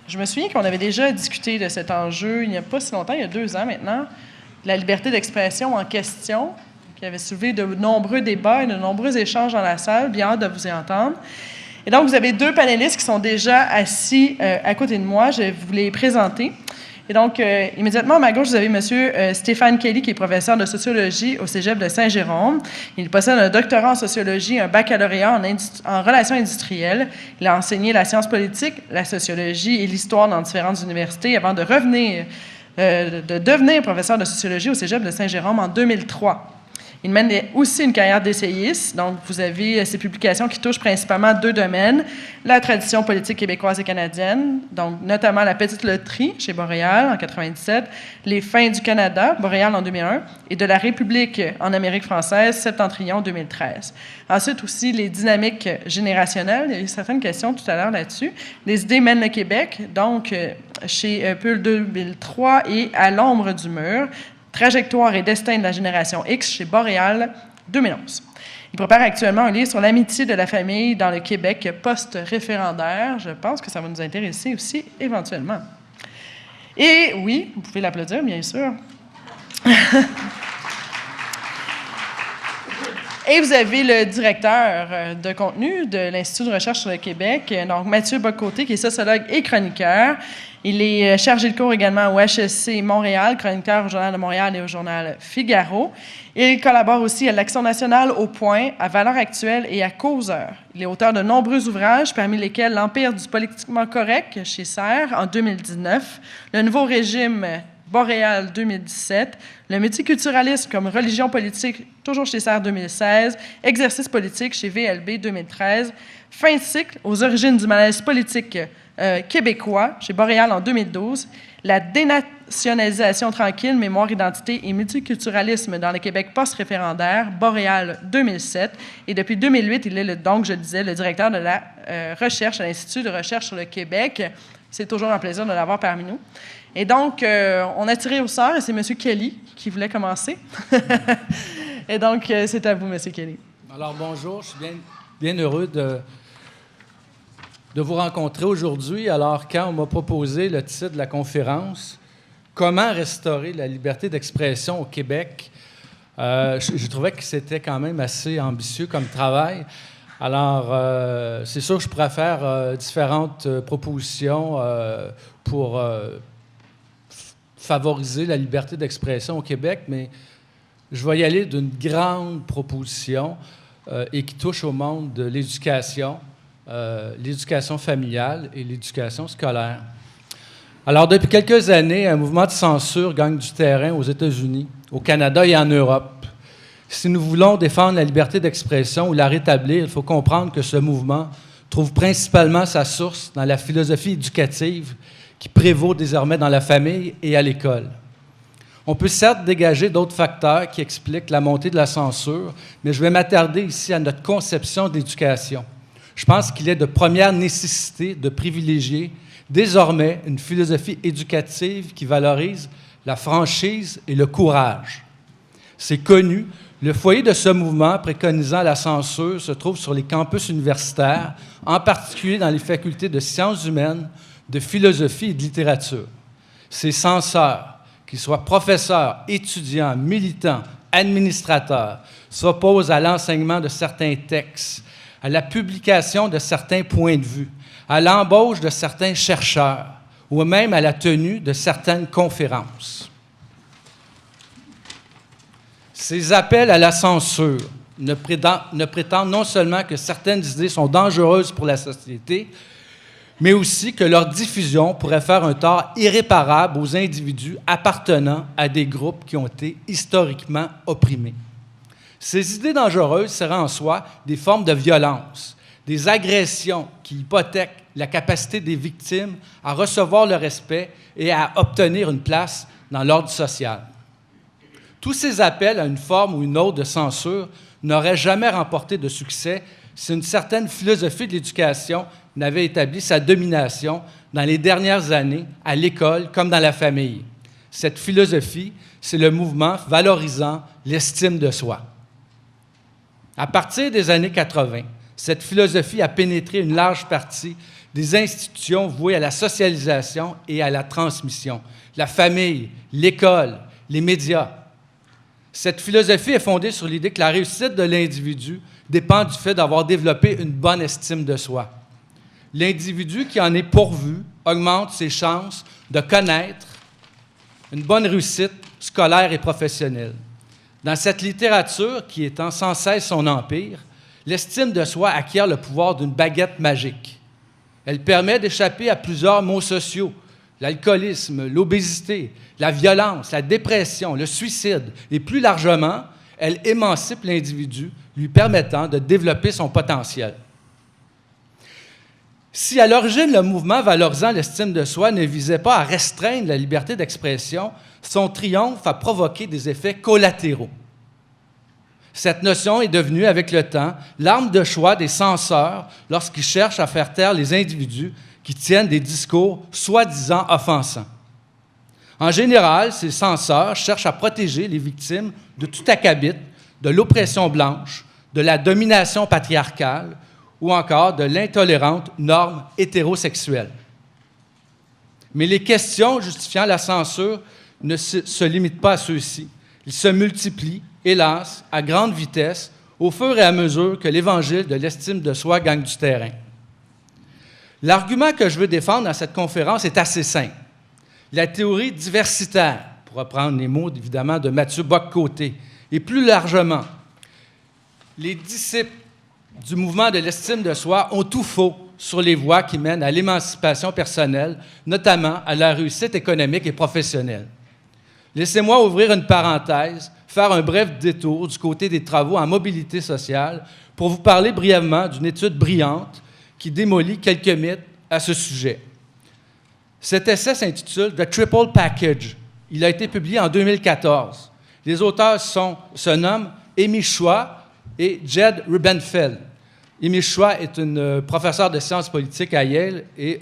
je me souviens qu'on avait déjà discuté de cet enjeu il n'y a pas si longtemps, il y a 2 ans maintenant, la liberté d'expression en question, qui avait soulevé de nombreux débats et de nombreux échanges dans la salle. Bien hâte de vous y entendre. Et donc, vous avez 2 panélistes qui sont déjà assis à côté de moi. Je vais vous les présenter. Et donc, immédiatement à ma gauche, vous avez M. Stéphane Kelly, qui est professeur de sociologie au Cégep de Saint-Jérôme. Il possède un doctorat en sociologie, un baccalauréat en relations industrielles. Il a enseigné la science politique, la sociologie et l'histoire dans différentes universités avant de devenir professeur de sociologie au Cégep de Saint-Jérôme en 2003. Il mène aussi une carrière d'essayiste. Donc, vous avez ces publications qui touchent principalement 2 domaines. La tradition politique québécoise et canadienne, donc notamment La Petite Loterie chez Boréal en 1997, Les fins du Canada, Boréal en 2001, et De la République en Amérique française, Septentrion 2013. Ensuite aussi, les dynamiques générationnelles. Il y a eu certaines questions tout à l'heure là-dessus. Les idées mènent le Québec, donc chez Pull 2003 et À l'ombre du mur. Trajectoire et destin de la génération X chez Boréal, 2011. Il prépare actuellement un livre sur l'amitié de la famille dans le Québec post-référendaire. Je pense que ça va nous intéresser aussi éventuellement. Et oui, vous pouvez l'applaudir, bien sûr. Et vous avez le directeur de contenu de l'Institut de recherche sur le Québec, donc Mathieu Bock-Côté, qui est sociologue et chroniqueur. Il est chargé de cours également au HEC Montréal, chroniqueur au Journal de Montréal et au Journal Figaro. Il collabore aussi à l'Action nationale au Point, à Valeurs actuelles et à Causeur. Il est auteur de nombreux ouvrages, parmi lesquels L'Empire du politiquement correct chez Serre en 2019, Le nouveau régime Boréal 2017, Le multiculturalisme comme religion politique, toujours chez Serre 2016, Exercice politique chez VLB 2013, Fin de cycle aux origines du malaise politique québécois chez Boréal en 2012, La dénationalisation tranquille, mémoire, identité et multiculturalisme dans le Québec post-référendaire, Boréal 2007. Et depuis 2008, il est donc, je le disais, le directeur de la recherche à l'Institut de recherche sur le Québec. C'est toujours un plaisir de l'avoir parmi nous. Et donc, on a tiré au sort et c'est M. Kelly qui voulait commencer. Et donc, c'est à vous, M. Kelly. Alors, bonjour, je suis bien heureux de vous rencontrer aujourd'hui. Alors, quand on m'a proposé le titre de la conférence, « Comment restaurer la liberté d'expression au Québec », je trouvais que c'était quand même assez ambitieux comme travail. Alors, c'est sûr que je pourrais faire différentes propositions pour favoriser la liberté d'expression au Québec, mais je vais y aller d'une grande proposition et qui touche au monde de l'éducation familiale et l'éducation scolaire. Alors, depuis quelques années, un mouvement de censure gagne du terrain aux États-Unis, au Canada et en Europe. Si nous voulons défendre la liberté d'expression ou la rétablir, il faut comprendre que ce mouvement trouve principalement sa source dans la philosophie éducative qui prévaut désormais dans la famille et à l'école. On peut certes dégager d'autres facteurs qui expliquent la montée de la censure, mais je vais m'attarder ici à notre conception de l'éducation. Je pense qu'il est de première nécessité de privilégier désormais une philosophie éducative qui valorise la franchise et le courage. C'est connu, le foyer de ce mouvement préconisant la censure se trouve sur les campus universitaires, en particulier dans les facultés de sciences humaines, de philosophie et de littérature. Ces censeurs, qu'ils soient professeurs, étudiants, militants, administrateurs, s'opposent à l'enseignement de certains textes, à la publication de certains points de vue, à l'embauche de certains chercheurs ou même à la tenue de certaines conférences. Ces appels à la censure ne prétendent non seulement que certaines idées sont dangereuses pour la société, mais aussi que leur diffusion pourrait faire un tort irréparable aux individus appartenant à des groupes qui ont été historiquement opprimés. Ces idées dangereuses seraient en soi des formes de violence, des agressions qui hypothèquent la capacité des victimes à recevoir le respect et à obtenir une place dans l'ordre social. Tous ces appels à une forme ou une autre de censure n'auraient jamais remporté de succès si une certaine philosophie de l'éducation n'avait établi sa domination dans les dernières années à l'école comme dans la famille. Cette philosophie, c'est le mouvement valorisant l'estime de soi. À partir des années 80, cette philosophie a pénétré une large partie des institutions vouées à la socialisation et à la transmission, la famille, l'école, les médias. Cette philosophie est fondée sur l'idée que la réussite de l'individu dépend du fait d'avoir développé une bonne estime de soi. L'individu qui en est pourvu augmente ses chances de connaître une bonne réussite scolaire et professionnelle. Dans cette littérature qui étend sans cesse son empire, l'estime de soi acquiert le pouvoir d'une baguette magique. Elle permet d'échapper à plusieurs maux sociaux, l'alcoolisme, l'obésité, la violence, la dépression, le suicide, et plus largement, elle émancipe l'individu, lui permettant de développer son potentiel. Si à l'origine, le mouvement valorisant l'estime de soi ne visait pas à restreindre la liberté d'expression, son triomphe a provoqué des effets collatéraux. Cette notion est devenue, avec le temps, l'arme de choix des censeurs lorsqu'ils cherchent à faire taire les individus qui tiennent des discours soi-disant offensants. En général, ces censeurs cherchent à protéger les victimes de tout acabit, de l'oppression blanche, de la domination patriarcale ou encore de l'intolérante norme hétérosexuelle. Mais les questions justifiant la censure ne se limitent pas à ceux-ci. Ils se multiplient, hélas, à grande vitesse, au fur et à mesure que l'évangile de l'estime de soi gagne du terrain. L'argument que je veux défendre dans cette conférence est assez simple. La théorie diversitaire, pour reprendre les mots évidemment de Mathieu Bock-Côté, et plus largement, les disciples du mouvement de l'estime de soi ont tout faux sur les voies qui mènent à l'émancipation personnelle, notamment à la réussite économique et professionnelle. Laissez-moi ouvrir une parenthèse, faire un bref détour du côté des travaux en mobilité sociale pour vous parler brièvement d'une étude brillante qui démolit quelques mythes à ce sujet. Cet essai s'intitule « The Triple Package ». Il a été publié en 2014. Les auteurs se nomment Amy Chua et Jed Rubenfeld. Amy Chua est une professeure de sciences politiques à Yale et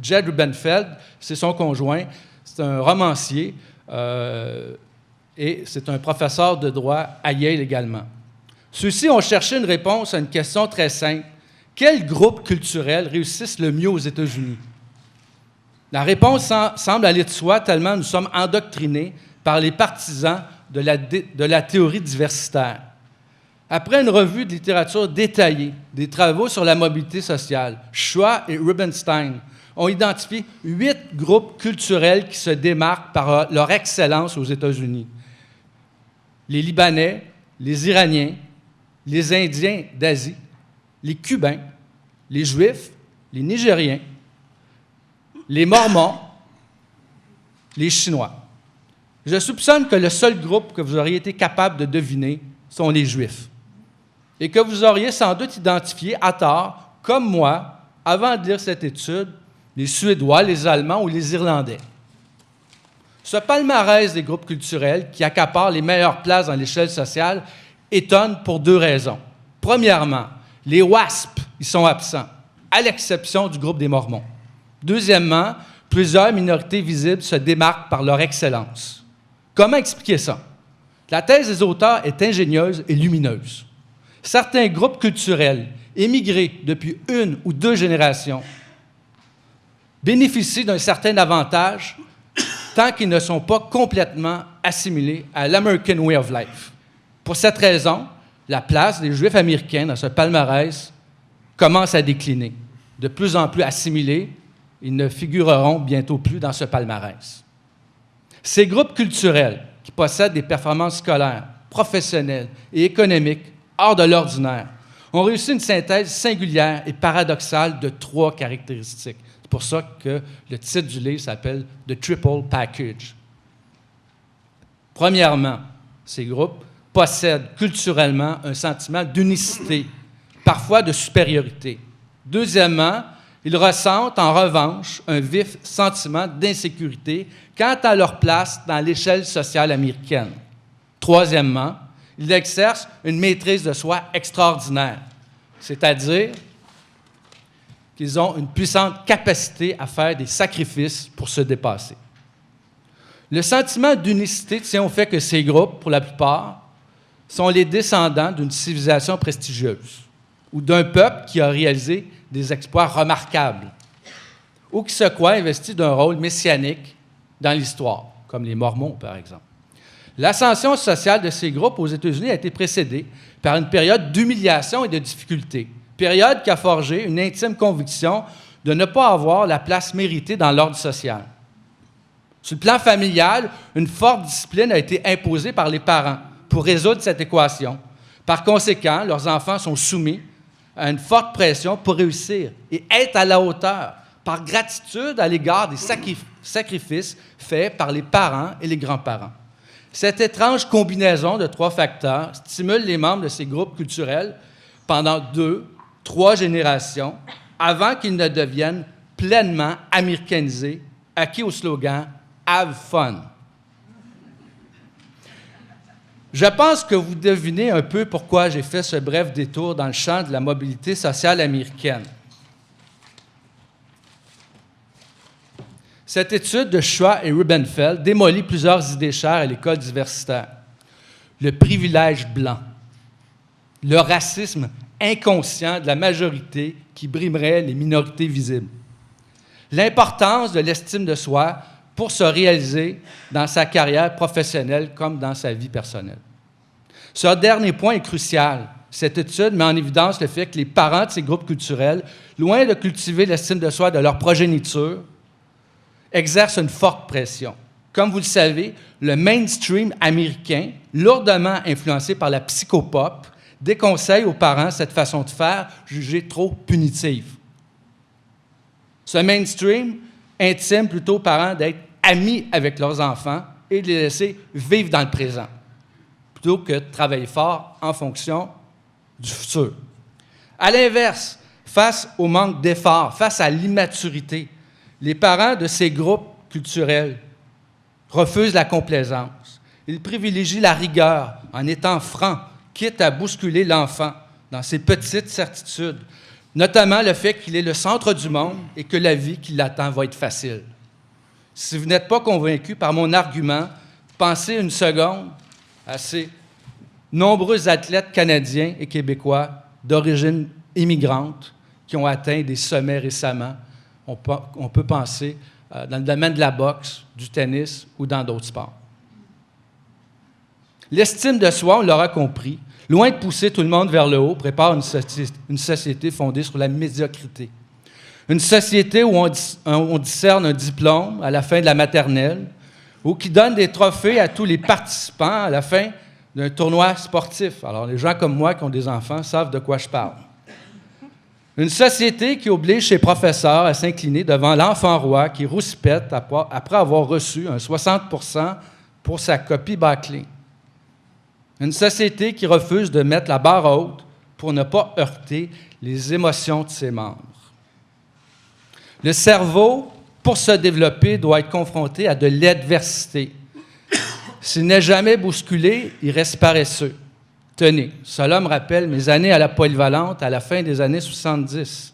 Jed Rubenfeld, c'est son conjoint. C'est un romancier et c'est un professeur de droit à Yale également. Ceux-ci ont cherché une réponse à une question très simple. Quels groupes culturels réussissent le mieux aux États-Unis? La réponse semble aller de soi tellement nous sommes endoctrinés par les partisans de la théorie diversitaire. Après une revue de littérature détaillée, des travaux sur la mobilité sociale, Chua et Rubenstein ont identifié 8 groupes culturels qui se démarquent par leur excellence aux États-Unis. Les Libanais, les Iraniens, les Indiens d'Asie, les Cubains, les Juifs, les Nigériens, les Mormons, les Chinois. Je soupçonne que le seul groupe que vous auriez été capable de deviner sont les Juifs et que vous auriez sans doute identifié à tort, comme moi, avant de lire cette étude, les Suédois, les Allemands ou les Irlandais. Ce palmarès des groupes culturels qui accaparent les meilleures places dans l'échelle sociale étonne pour 2 raisons. Premièrement, les WASP y sont absents, à l'exception du groupe des Mormons. Deuxièmement, plusieurs minorités visibles se démarquent par leur excellence. Comment expliquer ça? La thèse des auteurs est ingénieuse et lumineuse. Certains groupes culturels, émigrés depuis 1 ou 2 générations, bénéficient d'un certain avantage tant qu'ils ne sont pas complètement assimilés à l'American Way of Life. Pour cette raison, la place des Juifs américains dans ce palmarès commence à décliner. De plus en plus assimilés, ils ne figureront bientôt plus dans ce palmarès. Ces groupes culturels qui possèdent des performances scolaires, professionnelles et économiques hors de l'ordinaire ont réussi une synthèse singulière et paradoxale de 3 caractéristiques. C'est pour ça que le titre du livre s'appelle « The Triple Package ». Premièrement, ces groupes possèdent culturellement un sentiment d'unicité, parfois de supériorité. Deuxièmement, ils ressentent en revanche un vif sentiment d'insécurité quant à leur place dans l'échelle sociale américaine. Troisièmement, ils exercent une maîtrise de soi extraordinaire, c'est-à-dire qu'ils ont une puissante capacité à faire des sacrifices pour se dépasser. Le sentiment d'unicité tient au fait que ces groupes, pour la plupart, sont les descendants d'une civilisation prestigieuse ou d'un peuple qui a réalisé des exploits remarquables. ou qui se croient investis d'un rôle messianique dans l'histoire, comme les Mormons, par exemple. L'ascension sociale de ces groupes aux États-Unis a été précédée par une période d'humiliation et de difficulté, période qui a forgé une intime conviction de ne pas avoir la place méritée dans l'ordre social. Sur le plan familial, une forte discipline a été imposée par les parents pour résoudre cette équation. Par conséquent, leurs enfants sont soumis à une forte pression pour réussir et être à la hauteur, par gratitude à l'égard des sacrifices faits par les parents et les grands-parents. Cette étrange combinaison de 3 facteurs stimule les membres de ces groupes culturels pendant 2, 3 générations avant qu'ils ne deviennent pleinement américanisés, acquis au slogan « Have fun ». Je pense que vous devinez un peu pourquoi j'ai fait ce bref détour dans le champ de la mobilité sociale américaine. Cette étude de Schwa et Rubenfeld démolit plusieurs idées chères à l'école universitaire. Le privilège blanc, le racisme inconscient de la majorité qui brimerait les minorités visibles, l'importance de l'estime de soi pour se réaliser dans sa carrière professionnelle comme dans sa vie personnelle. Ce dernier point est crucial. Cette étude met en évidence le fait que les parents de ces groupes culturels, loin de cultiver l'estime de soi de leur progéniture, exercent une forte pression. Comme vous le savez, le mainstream américain, lourdement influencé par la psychopop, déconseille aux parents cette façon de faire jugée trop punitive. Ce mainstream intime plutôt aux parents d'être amis avec leurs enfants et de les laisser vivre dans le présent, plutôt que de travailler fort en fonction du futur. À l'inverse, face au manque d'efforts, face à l'immaturité, les parents de ces groupes culturels refusent la complaisance. Ils privilégient la rigueur en étant francs, quitte à bousculer l'enfant dans ses petites certitudes, notamment le fait qu'il est le centre du monde et que la vie qui l'attend va être facile. Si vous n'êtes pas convaincu par mon argument, pensez une seconde à ces nombreux athlètes canadiens et québécois d'origine immigrante qui ont atteint des sommets récemment. On peut penser dans le domaine de la boxe, du tennis ou dans d'autres sports. L'estime de soi, on l'aura compris, loin de pousser tout le monde vers le haut, prépare une société fondée sur la médiocrité. Une société où on discerne un diplôme à la fin de la maternelle ou qui donne des trophées à tous les participants à la fin d'un tournoi sportif. Alors, les gens comme moi qui ont des enfants savent de quoi je parle. Une société qui oblige ses professeurs à s'incliner devant l'enfant roi qui rouspète après avoir reçu un 60% pour sa copie bâclée. Une société qui refuse de mettre la barre haute pour ne pas heurter les émotions de ses membres. Le cerveau, pour se développer, doit être confronté à de l'adversité. S'il n'est jamais bousculé, il reste paresseux. Tenez, cela me rappelle mes années à la polyvalente à la fin des années 70.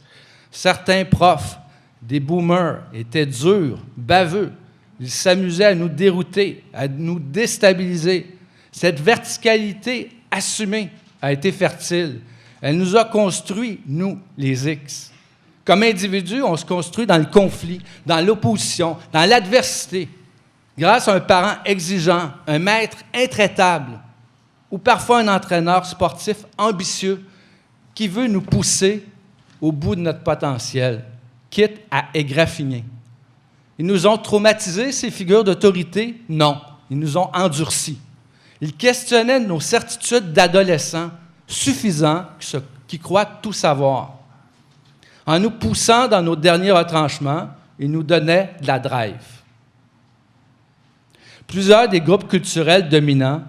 Certains profs, des boomers, étaient durs, baveux. Ils s'amusaient à nous dérouter, à nous déstabiliser. Cette verticalité assumée a été fertile. Elle nous a construit, nous, les X. Comme individus, on se construit dans le conflit, dans l'opposition, dans l'adversité, grâce à un parent exigeant, un maître intraitable, ou parfois un entraîneur sportif ambitieux qui veut nous pousser au bout de notre potentiel, quitte à égraffiner. Ils nous ont traumatisés, ces figures d'autorité? Non, ils nous ont endurcis. Ils questionnaient nos certitudes d'adolescents suffisants qui croient tout savoir. En nous poussant dans nos derniers retranchements, ils nous donnaient de la drive. Plusieurs des groupes culturels dominants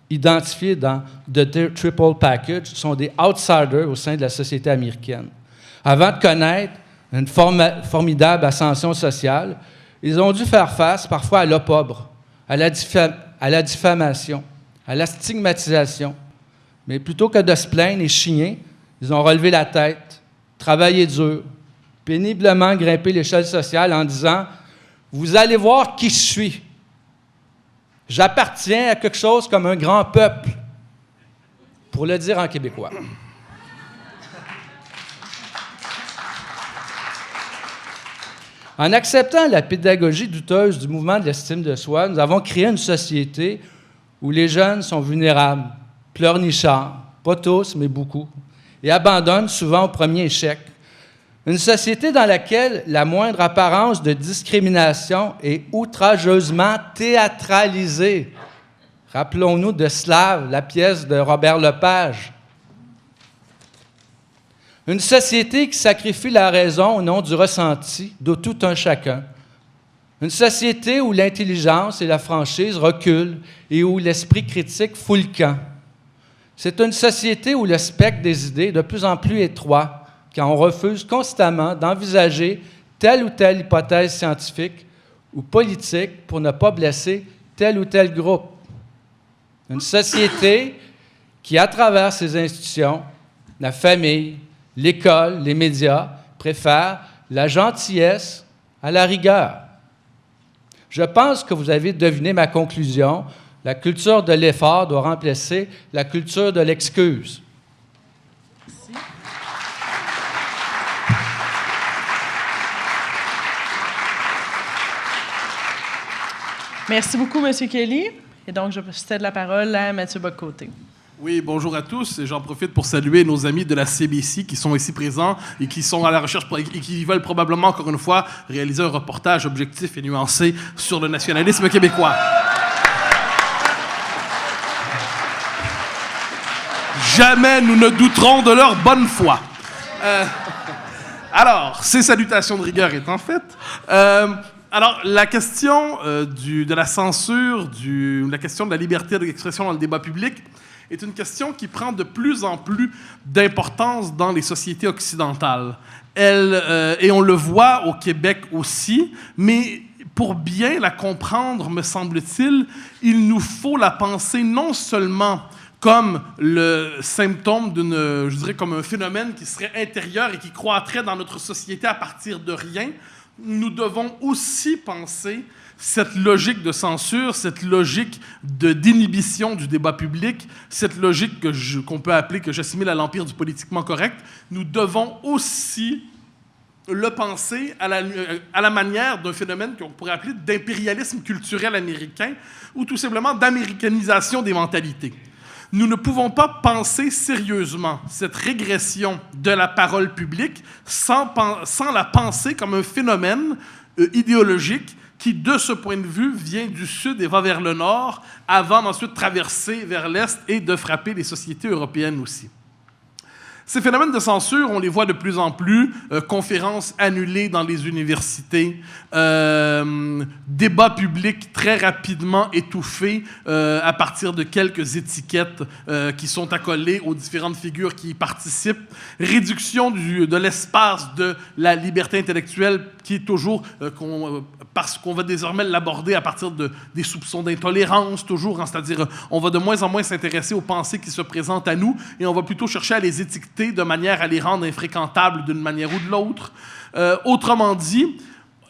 identifiés dans The Triple Package sont des outsiders au sein de la société américaine. Avant de connaître une formidable ascension sociale, ils ont dû faire face parfois à l'opprobre, à la diffamation, à la stigmatisation. Mais plutôt que de se plaindre et chigner, ils ont relevé la tête, travaillé dur, péniblement grimpé l'échelle sociale en disant « Vous allez voir qui je suis. J'appartiens à quelque chose comme un grand peuple. » Pour le dire en québécois. En acceptant la pédagogie douteuse du mouvement de l'estime de soi, nous avons créé une société où les jeunes sont vulnérables, pleurnichards, pas tous, mais beaucoup, et abandonnent souvent au premier échec. Une société dans laquelle la moindre apparence de discrimination est outrageusement théâtralisée. Rappelons-nous de Slave, la pièce de Robert Lepage. Une société qui sacrifie la raison au nom du ressenti de tout un chacun. Une société où l'intelligence et la franchise reculent et où l'esprit critique fout le camp. C'est une société où le spectre des idées est de plus en plus étroit, quand on refuse constamment d'envisager telle ou telle hypothèse scientifique ou politique pour ne pas blesser tel ou tel groupe. Une société qui, à travers ses institutions, la famille, l'école, les médias, préfère la gentillesse à la rigueur. Je pense que vous avez deviné ma conclusion. La culture de l'effort doit remplacer la culture de l'excuse. Merci beaucoup, M. Kelly. Et donc, je cède la parole à Mathieu Bock-Côté. Oui, bonjour à tous. Et j'en profite pour saluer nos amis de la CBC qui sont ici présents et qui sont à la recherche et qui veulent probablement, encore une fois, réaliser un reportage objectif et nuancé sur le nationalisme québécois. Jamais nous ne douterons de leur bonne foi. Alors, ces salutations de rigueur étant faites, alors, la question de la censure, la question de la liberté d'expression dans le débat public est une question qui prend de plus en plus d'importance dans les sociétés occidentales. Et on le voit au Québec aussi, mais pour bien la comprendre, me semble-t-il, il nous faut la penser non seulement comme le symptôme je dirais comme un phénomène qui serait intérieur et qui croîtrait dans notre société à partir de rien. Nous devons aussi penser cette logique de censure, cette logique d'inhibition du débat public, cette logique qu'on peut appeler, que j'assimile à l'empire du politiquement correct. Nous devons aussi le penser à la manière d'un phénomène qu'on pourrait appeler d'impérialisme culturel américain ou tout simplement d'américanisation des mentalités. Nous ne pouvons pas penser sérieusement cette régression de la parole publique sans la penser comme un phénomène idéologique qui, de ce point de vue, vient du sud et va vers le nord avant d'ensuite traverser vers l'est et de frapper les sociétés européennes aussi. Ces phénomènes de censure, on les voit de plus en plus, conférences annulées dans les universités, débats publics très rapidement étouffés à partir de quelques étiquettes qui sont accolées aux différentes figures qui y participent, réduction de l'espace de la liberté intellectuelle qui est toujours, parce qu'on va désormais l'aborder à partir des soupçons d'intolérance, toujours, hein, c'est-à-dire on va de moins en moins s'intéresser aux pensées qui se présentent à nous et on va plutôt chercher à les étiqueter de manière à les rendre infréquentables d'une manière ou de l'autre. Autrement dit,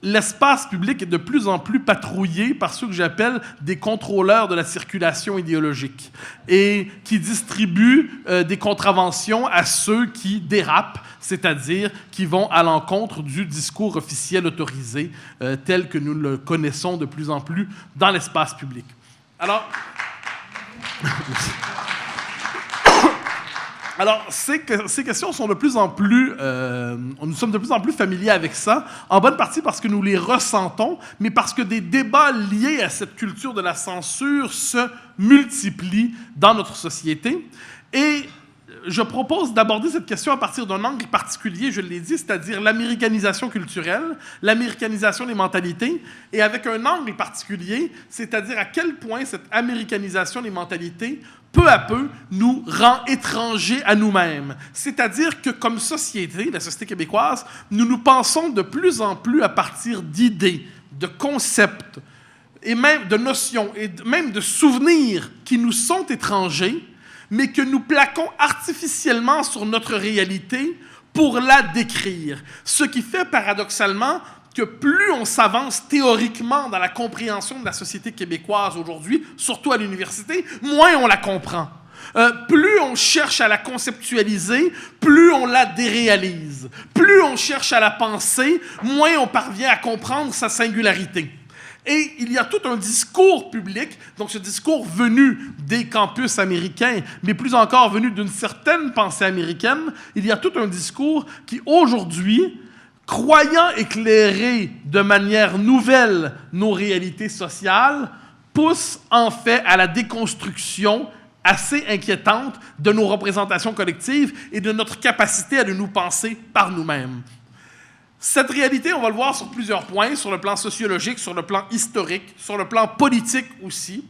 l'espace public est de plus en plus patrouillé par ceux que j'appelle des contrôleurs de la circulation idéologique et qui distribuent des contraventions à ceux qui dérapent, c'est-à-dire qui vont à l'encontre du discours officiel autorisé tel que nous le connaissons de plus en plus dans l'espace public. Alors... Alors, ces questions sont de plus en plus... nous sommes de plus en plus familiers avec ça, en bonne partie parce que nous les ressentons, mais parce que des débats liés à cette culture de la censure se multiplient dans notre société. Et je propose d'aborder cette question à partir d'un angle particulier, je l'ai dit, c'est-à-dire l'américanisation culturelle, l'américanisation des mentalités, et avec un angle particulier, c'est-à-dire à quel point cette américanisation des mentalités peu à peu, nous rend étrangers à nous-mêmes. C'est-à-dire que, comme société, la société québécoise, nous nous pensons de plus en plus à partir d'idées, de concepts, et même de notions, et même de souvenirs qui nous sont étrangers, mais que nous plaquons artificiellement sur notre réalité pour la décrire. Ce qui fait, paradoxalement, que plus on s'avance théoriquement dans la compréhension de la société québécoise aujourd'hui, surtout à l'université, moins on la comprend. Plus on cherche à la conceptualiser, plus on la déréalise. Plus on cherche à la penser, moins on parvient à comprendre sa singularité. Et il y a tout un discours public, donc ce discours venu des campus américains, mais plus encore venu d'une certaine pensée américaine, il y a tout un discours qui, aujourd'hui, croyant éclairer de manière nouvelle nos réalités sociales, pousse en fait à la déconstruction assez inquiétante de nos représentations collectives et de notre capacité à nous penser par nous-mêmes. Cette réalité, on va le voir sur plusieurs points, sur le plan sociologique, sur le plan historique, sur le plan politique aussi.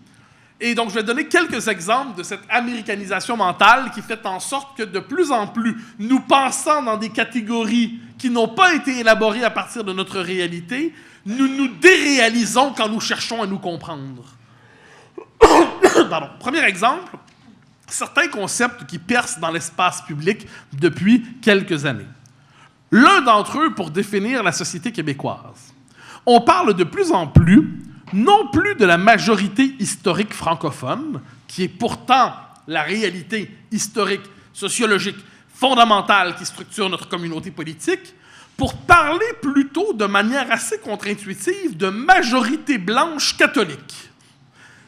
Et donc, je vais donner quelques exemples de cette américanisation mentale qui fait en sorte que de plus en plus, nous pensant dans des catégories qui n'ont pas été élaborées à partir de notre réalité, nous nous déréalisons quand nous cherchons à nous comprendre. Pardon. Premier exemple, certains concepts qui percent dans l'espace public depuis quelques années. L'un d'entre eux pour définir la société québécoise. On parle de plus en plus, non plus de la majorité historique francophone, qui est pourtant la réalité historique, sociologique, fondamentale qui structure notre communauté politique, pour parler plutôt de manière assez contre-intuitive de majorité blanche catholique.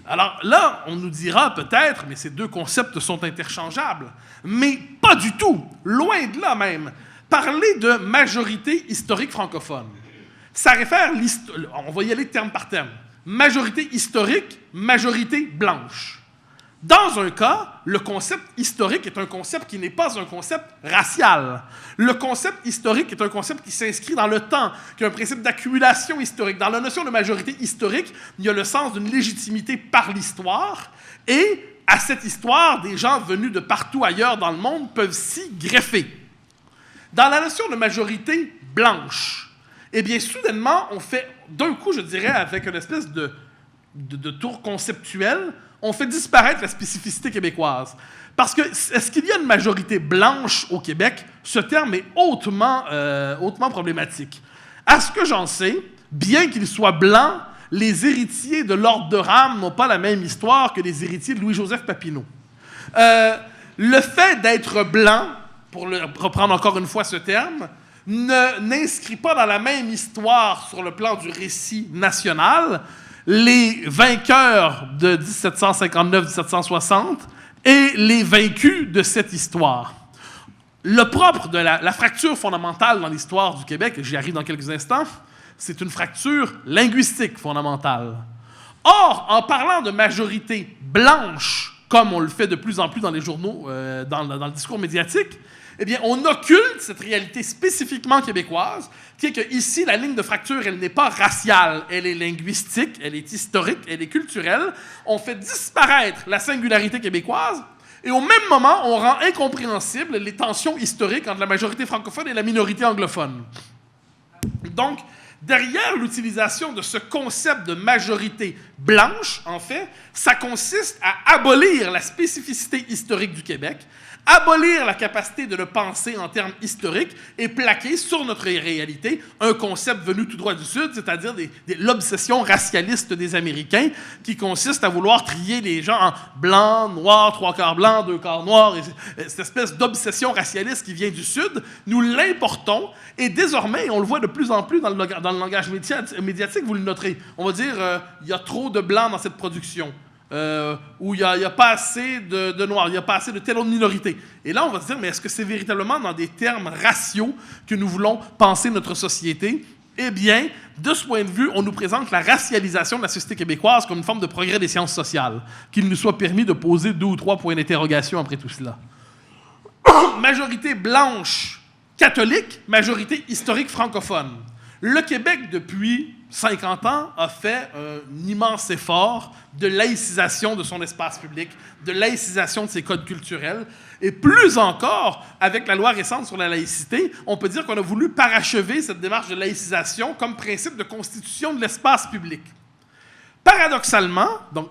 Alors là, on nous dira peut-être, mais ces deux concepts sont interchangeables. Mais pas du tout, loin de là même. Parler de majorité historique francophone, ça réfère, on va y aller terme par terme, majorité historique, majorité blanche. Dans un cas, le concept historique est un concept qui n'est pas un concept racial. Le concept historique est un concept qui s'inscrit dans le temps, qui a un principe d'accumulation historique. Dans la notion de majorité historique, il y a le sens d'une légitimité par l'histoire, et à cette histoire, des gens venus de partout ailleurs dans le monde peuvent s'y greffer. Dans la notion de majorité blanche, eh bien, soudainement, on fait, d'un coup, je dirais, avec une espèce de tour conceptuel, on fait disparaître la spécificité québécoise. Parce que, est-ce qu'il y a une majorité blanche au Québec? Ce terme est hautement problématique. À ce que j'en sais, bien qu'il soit blanc, les héritiers de Lord Durham n'ont pas la même histoire que les héritiers de Louis-Joseph Papineau. Le fait d'être blanc, pour reprendre encore une fois ce terme, n'inscrit pas dans la même histoire sur le plan du récit national les vainqueurs de 1759-1760 et les vaincus de cette histoire. Le propre de la fracture fondamentale dans l'histoire du Québec, et j'y arrive dans quelques instants, c'est une fracture linguistique fondamentale. Or, en parlant de majorité blanche, comme on le fait de plus en plus dans les journaux, dans le discours médiatique, eh bien, on occulte cette réalité spécifiquement québécoise, qui est qu'ici, la ligne de fracture, elle n'est pas raciale, elle est linguistique, elle est historique, elle est culturelle. On fait disparaître la singularité québécoise, et au même moment, on rend incompréhensibles les tensions historiques entre la majorité francophone et la minorité anglophone. Donc, derrière l'utilisation de ce concept de majorité blanche, en fait, ça consiste à abolir la spécificité historique du Québec, abolir la capacité de le penser en termes historiques et plaquer sur notre réalité un concept venu tout droit du Sud, c'est-à-dire l'obsession racialiste des Américains qui consiste à vouloir trier les gens en blanc, noir, 3/4 blanc, 2/4 noir, et cette espèce d'obsession racialiste qui vient du Sud, nous l'importons et désormais, on le voit de plus en plus dans le langage médiatique, vous le noterez, on va dire il y a trop de blancs dans cette production. Où il n'y a pas assez de noirs, il n'y a pas assez de telle autre minorité. Et là, on va se dire, mais est-ce que c'est véritablement dans des termes raciaux que nous voulons penser notre société? Eh bien, de ce point de vue, on nous présente la racialisation de la société québécoise comme une forme de progrès des sciences sociales, qu'il nous soit permis de poser 2 ou 3 points d'interrogation après tout cela. Majorité blanche catholique, majorité historique francophone. Le Québec, depuis 50 ans, a fait un immense effort de laïcisation de son espace public, de laïcisation de ses codes culturels. Et plus encore, avec la loi récente sur la laïcité, on peut dire qu'on a voulu parachever cette démarche de laïcisation comme principe de constitution de l'espace public. Paradoxalement, donc,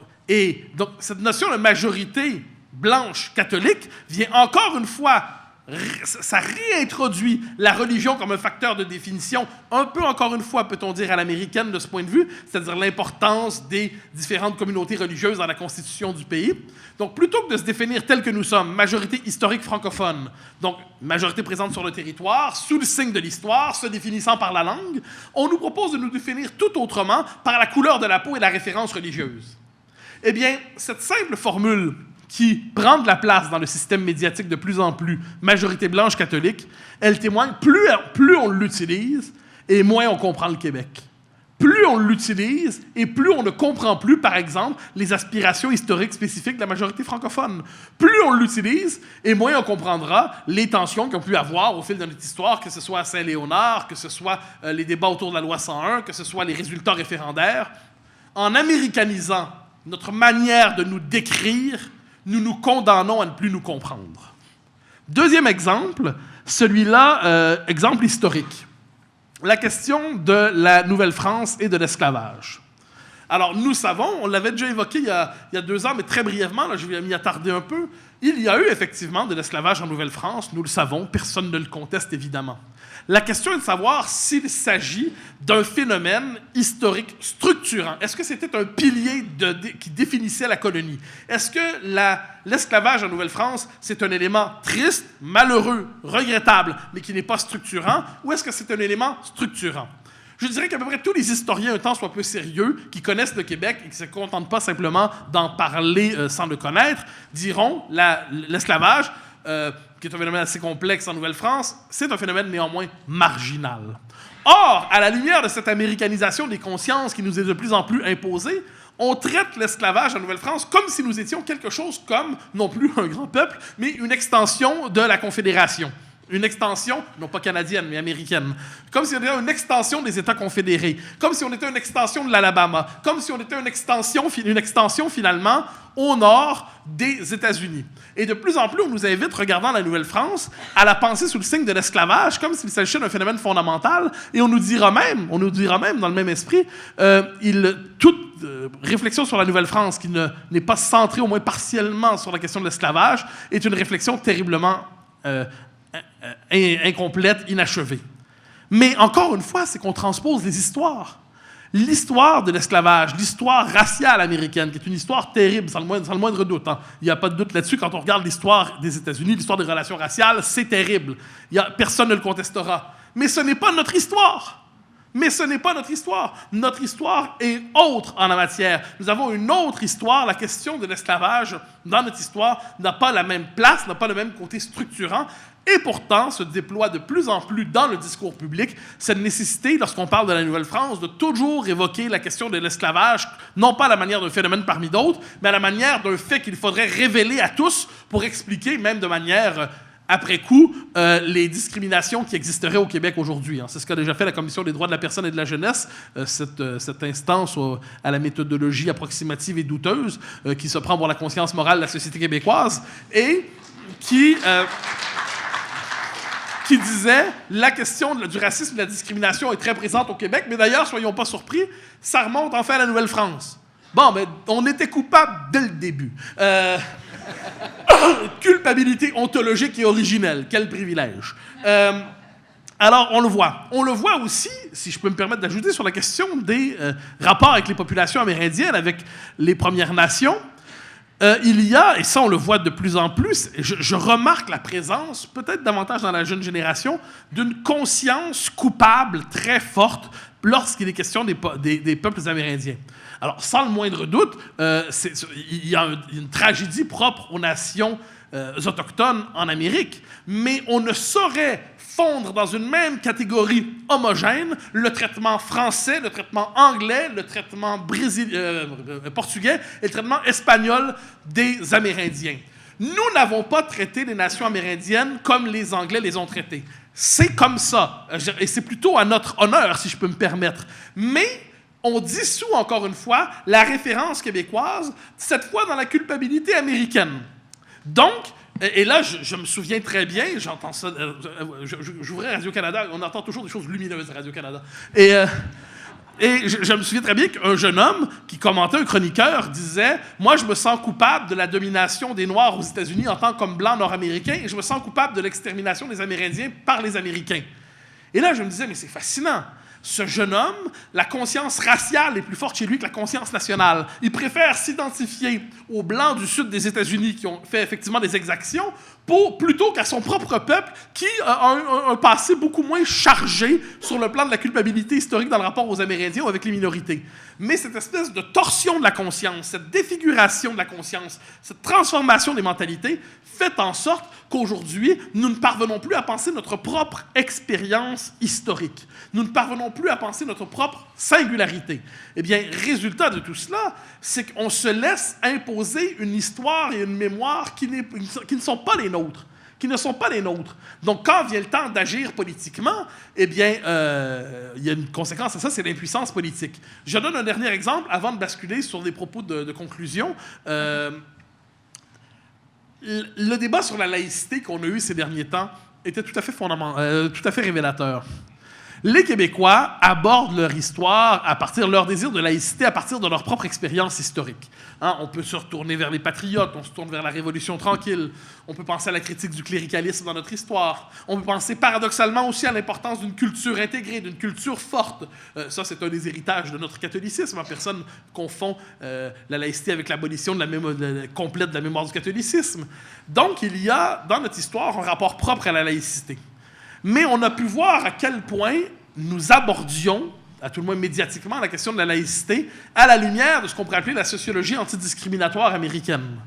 cette notion de majorité blanche catholique vient encore une fois ça réintroduit la religion comme un facteur de définition, un peu, encore une fois, peut-on dire, à l'américaine de ce point de vue, c'est-à-dire l'importance des différentes communautés religieuses dans la constitution du pays. Donc, plutôt que de se définir tel que nous sommes, majorité historique francophone, donc majorité présente sur le territoire, sous le signe de l'histoire, se définissant par la langue, on nous propose de nous définir tout autrement par la couleur de la peau et la référence religieuse. Eh bien, cette simple formule qui prend de la place dans le système médiatique de plus en plus, majorité blanche catholique, elle témoigne, plus on l'utilise, et moins on comprend le Québec. Plus on l'utilise, et plus on ne comprend plus, par exemple, les aspirations historiques spécifiques de la majorité francophone. Plus on l'utilise, et moins on comprendra les tensions qu'on a pu avoir au fil de notre histoire, que ce soit à Saint-Léonard, que ce soit les débats autour de la loi 101, que ce soit les résultats référendaires. En américanisant notre manière de nous décrire, nous nous condamnons à ne plus nous comprendre. Deuxième exemple, celui-là, exemple historique. La question de la Nouvelle-France et de l'esclavage. Alors, nous savons, on l'avait déjà évoqué il y a 2 ans, mais très brièvement, là, je vais m'y attarder un peu, il y a eu effectivement de l'esclavage en Nouvelle-France, nous le savons, personne ne le conteste évidemment. La question est de savoir s'il s'agit d'un phénomène historique structurant. Est-ce que c'était un pilier qui définissait la colonie? Est-ce que l'esclavage en Nouvelle-France, c'est un élément triste, malheureux, regrettable, mais qui n'est pas structurant, ou est-ce que c'est un élément structurant? Je dirais qu'à peu près tous les historiens, un temps soit peu sérieux, qui connaissent le Québec et qui ne se contentent pas simplement d'en parler sans le connaître, diront l'esclavage, qui est un phénomène assez complexe en Nouvelle-France, c'est un phénomène néanmoins marginal. Or, à la lumière de cette américanisation des consciences qui nous est de plus en plus imposée, on traite l'esclavage en Nouvelle-France comme si nous étions quelque chose comme, non plus un grand peuple, mais une extension de la Confédération. Une extension, non pas canadienne, mais américaine. Comme si on était une extension des États confédérés. Comme si on était une extension de l'Alabama. Comme si on était une extension finalement, au nord des États-Unis. Et de plus en plus, on nous invite, regardant la Nouvelle-France, à la penser sous le signe de l'esclavage, comme s'il s'agissait d'un phénomène fondamental. Et on nous dira même dans le même esprit, toute réflexion sur la Nouvelle-France qui n'est pas centrée, au moins partiellement, sur la question de l'esclavage, est une réflexion terriblement incomplète, inachevée. Mais encore une fois, c'est qu'on transpose les histoires. L'histoire de l'esclavage, l'histoire raciale américaine, qui est une histoire terrible, sans le moindre doute. Hein. Il n'y a pas de doute là-dessus. Quand on regarde l'histoire des États-Unis, l'histoire des relations raciales, c'est terrible. Personne ne le contestera. Mais ce n'est pas notre histoire. Notre histoire est autre en la matière. Nous avons une autre histoire. La question de l'esclavage dans notre histoire n'a pas la même place, n'a pas le même côté structurant. Et pourtant, se déploie de plus en plus dans le discours public cette nécessité, lorsqu'on parle de la Nouvelle-France, de toujours évoquer la question de l'esclavage, non pas à la manière d'un phénomène parmi d'autres, mais à la manière d'un fait qu'il faudrait révéler à tous pour expliquer, même de manière après coup, les discriminations qui existeraient au Québec aujourd'hui. Hein. C'est ce qu'a déjà fait la Commission des droits de la personne et de la jeunesse, cette instance à la méthodologie approximative et douteuse qui se prend pour la conscience morale de la société québécoise et qui disait la question du racisme et de la discrimination est très présente au Québec, mais d'ailleurs, soyons pas surpris, ça remonte en fait à la Nouvelle-France. Bon, mais on était coupable dès le début. Culpabilité ontologique et originelle, quel privilège. Alors, on le voit. On le voit aussi, si je peux me permettre d'ajouter, sur la question des rapports avec les populations amérindiennes, avec les Premières Nations. Il y a, et ça on le voit de plus en plus, je remarque la présence, peut-être davantage dans la jeune génération, d'une conscience coupable très forte lorsqu'il est question des peuples amérindiens. Alors, sans le moindre doute, il y a une tragédie propre aux nations autochtones en Amérique, mais on ne saurait fondre dans une même catégorie homogène le traitement français, le traitement anglais, le traitement portugais et le traitement espagnol des Amérindiens. Nous n'avons pas traité les nations amérindiennes comme les Anglais les ont traitées. C'est comme ça, et c'est plutôt à notre honneur, si je peux me permettre. Mais on dissout, encore une fois, la référence québécoise, cette fois dans la culpabilité américaine. Donc, et là, je me souviens très bien, j'entends ça, j'ouvrais Radio-Canada, on entend toujours des choses lumineuses à Radio-Canada. Et Et je me souviens très bien qu'un jeune homme qui commentait, un chroniqueur, disait « Moi, je me sens coupable de la domination des Noirs aux États-Unis en tant qu'homme blanc nord-américain et je me sens coupable de l'extermination des Amérindiens par les Américains. » Et là, je me disais « Mais c'est fascinant. Ce jeune homme, la conscience raciale est plus forte chez lui que la conscience nationale. Il préfère s'identifier aux Blancs du sud des États-Unis qui ont fait effectivement des exactions plutôt qu'à son propre peuple qui a un passé beaucoup moins chargé sur le plan de la culpabilité historique dans le rapport aux Amérindiens ou avec les minorités. Mais cette espèce de torsion de la conscience, cette défiguration de la conscience, cette transformation des mentalités fait en sorte qu'aujourd'hui, nous ne parvenons plus à penser notre propre expérience historique. Nous ne parvenons plus à penser notre propre singularité. Eh bien, résultat de tout cela, c'est qu'on se laisse imposer une histoire et une mémoire qui ne sont pas les nôtres. Donc, quand vient le temps d'agir politiquement, eh bien, il y a une conséquence à ça, c'est l'impuissance politique. Je donne un dernier exemple avant de basculer sur des propos de conclusion. Le débat sur la laïcité qu'on a eu ces derniers temps était tout à fait révélateur. Les Québécois abordent leur histoire leur désir de laïcité à partir de leur propre expérience historique. On peut se retourner vers les patriotes, on se tourne vers la Révolution tranquille, on peut penser à la critique du cléricalisme dans notre histoire, on peut penser paradoxalement aussi à l'importance d'une culture intégrée, d'une culture forte. Ça, c'est un des héritages de notre catholicisme. Personne confond la laïcité avec l'abolition complète de la mémoire du catholicisme. Donc, il y a dans notre histoire un rapport propre à la laïcité. Mais on a pu voir à quel point nous abordions, à tout le moins médiatiquement, la question de la laïcité à la lumière de ce qu'on pourrait appeler la sociologie antidiscriminatoire américaine.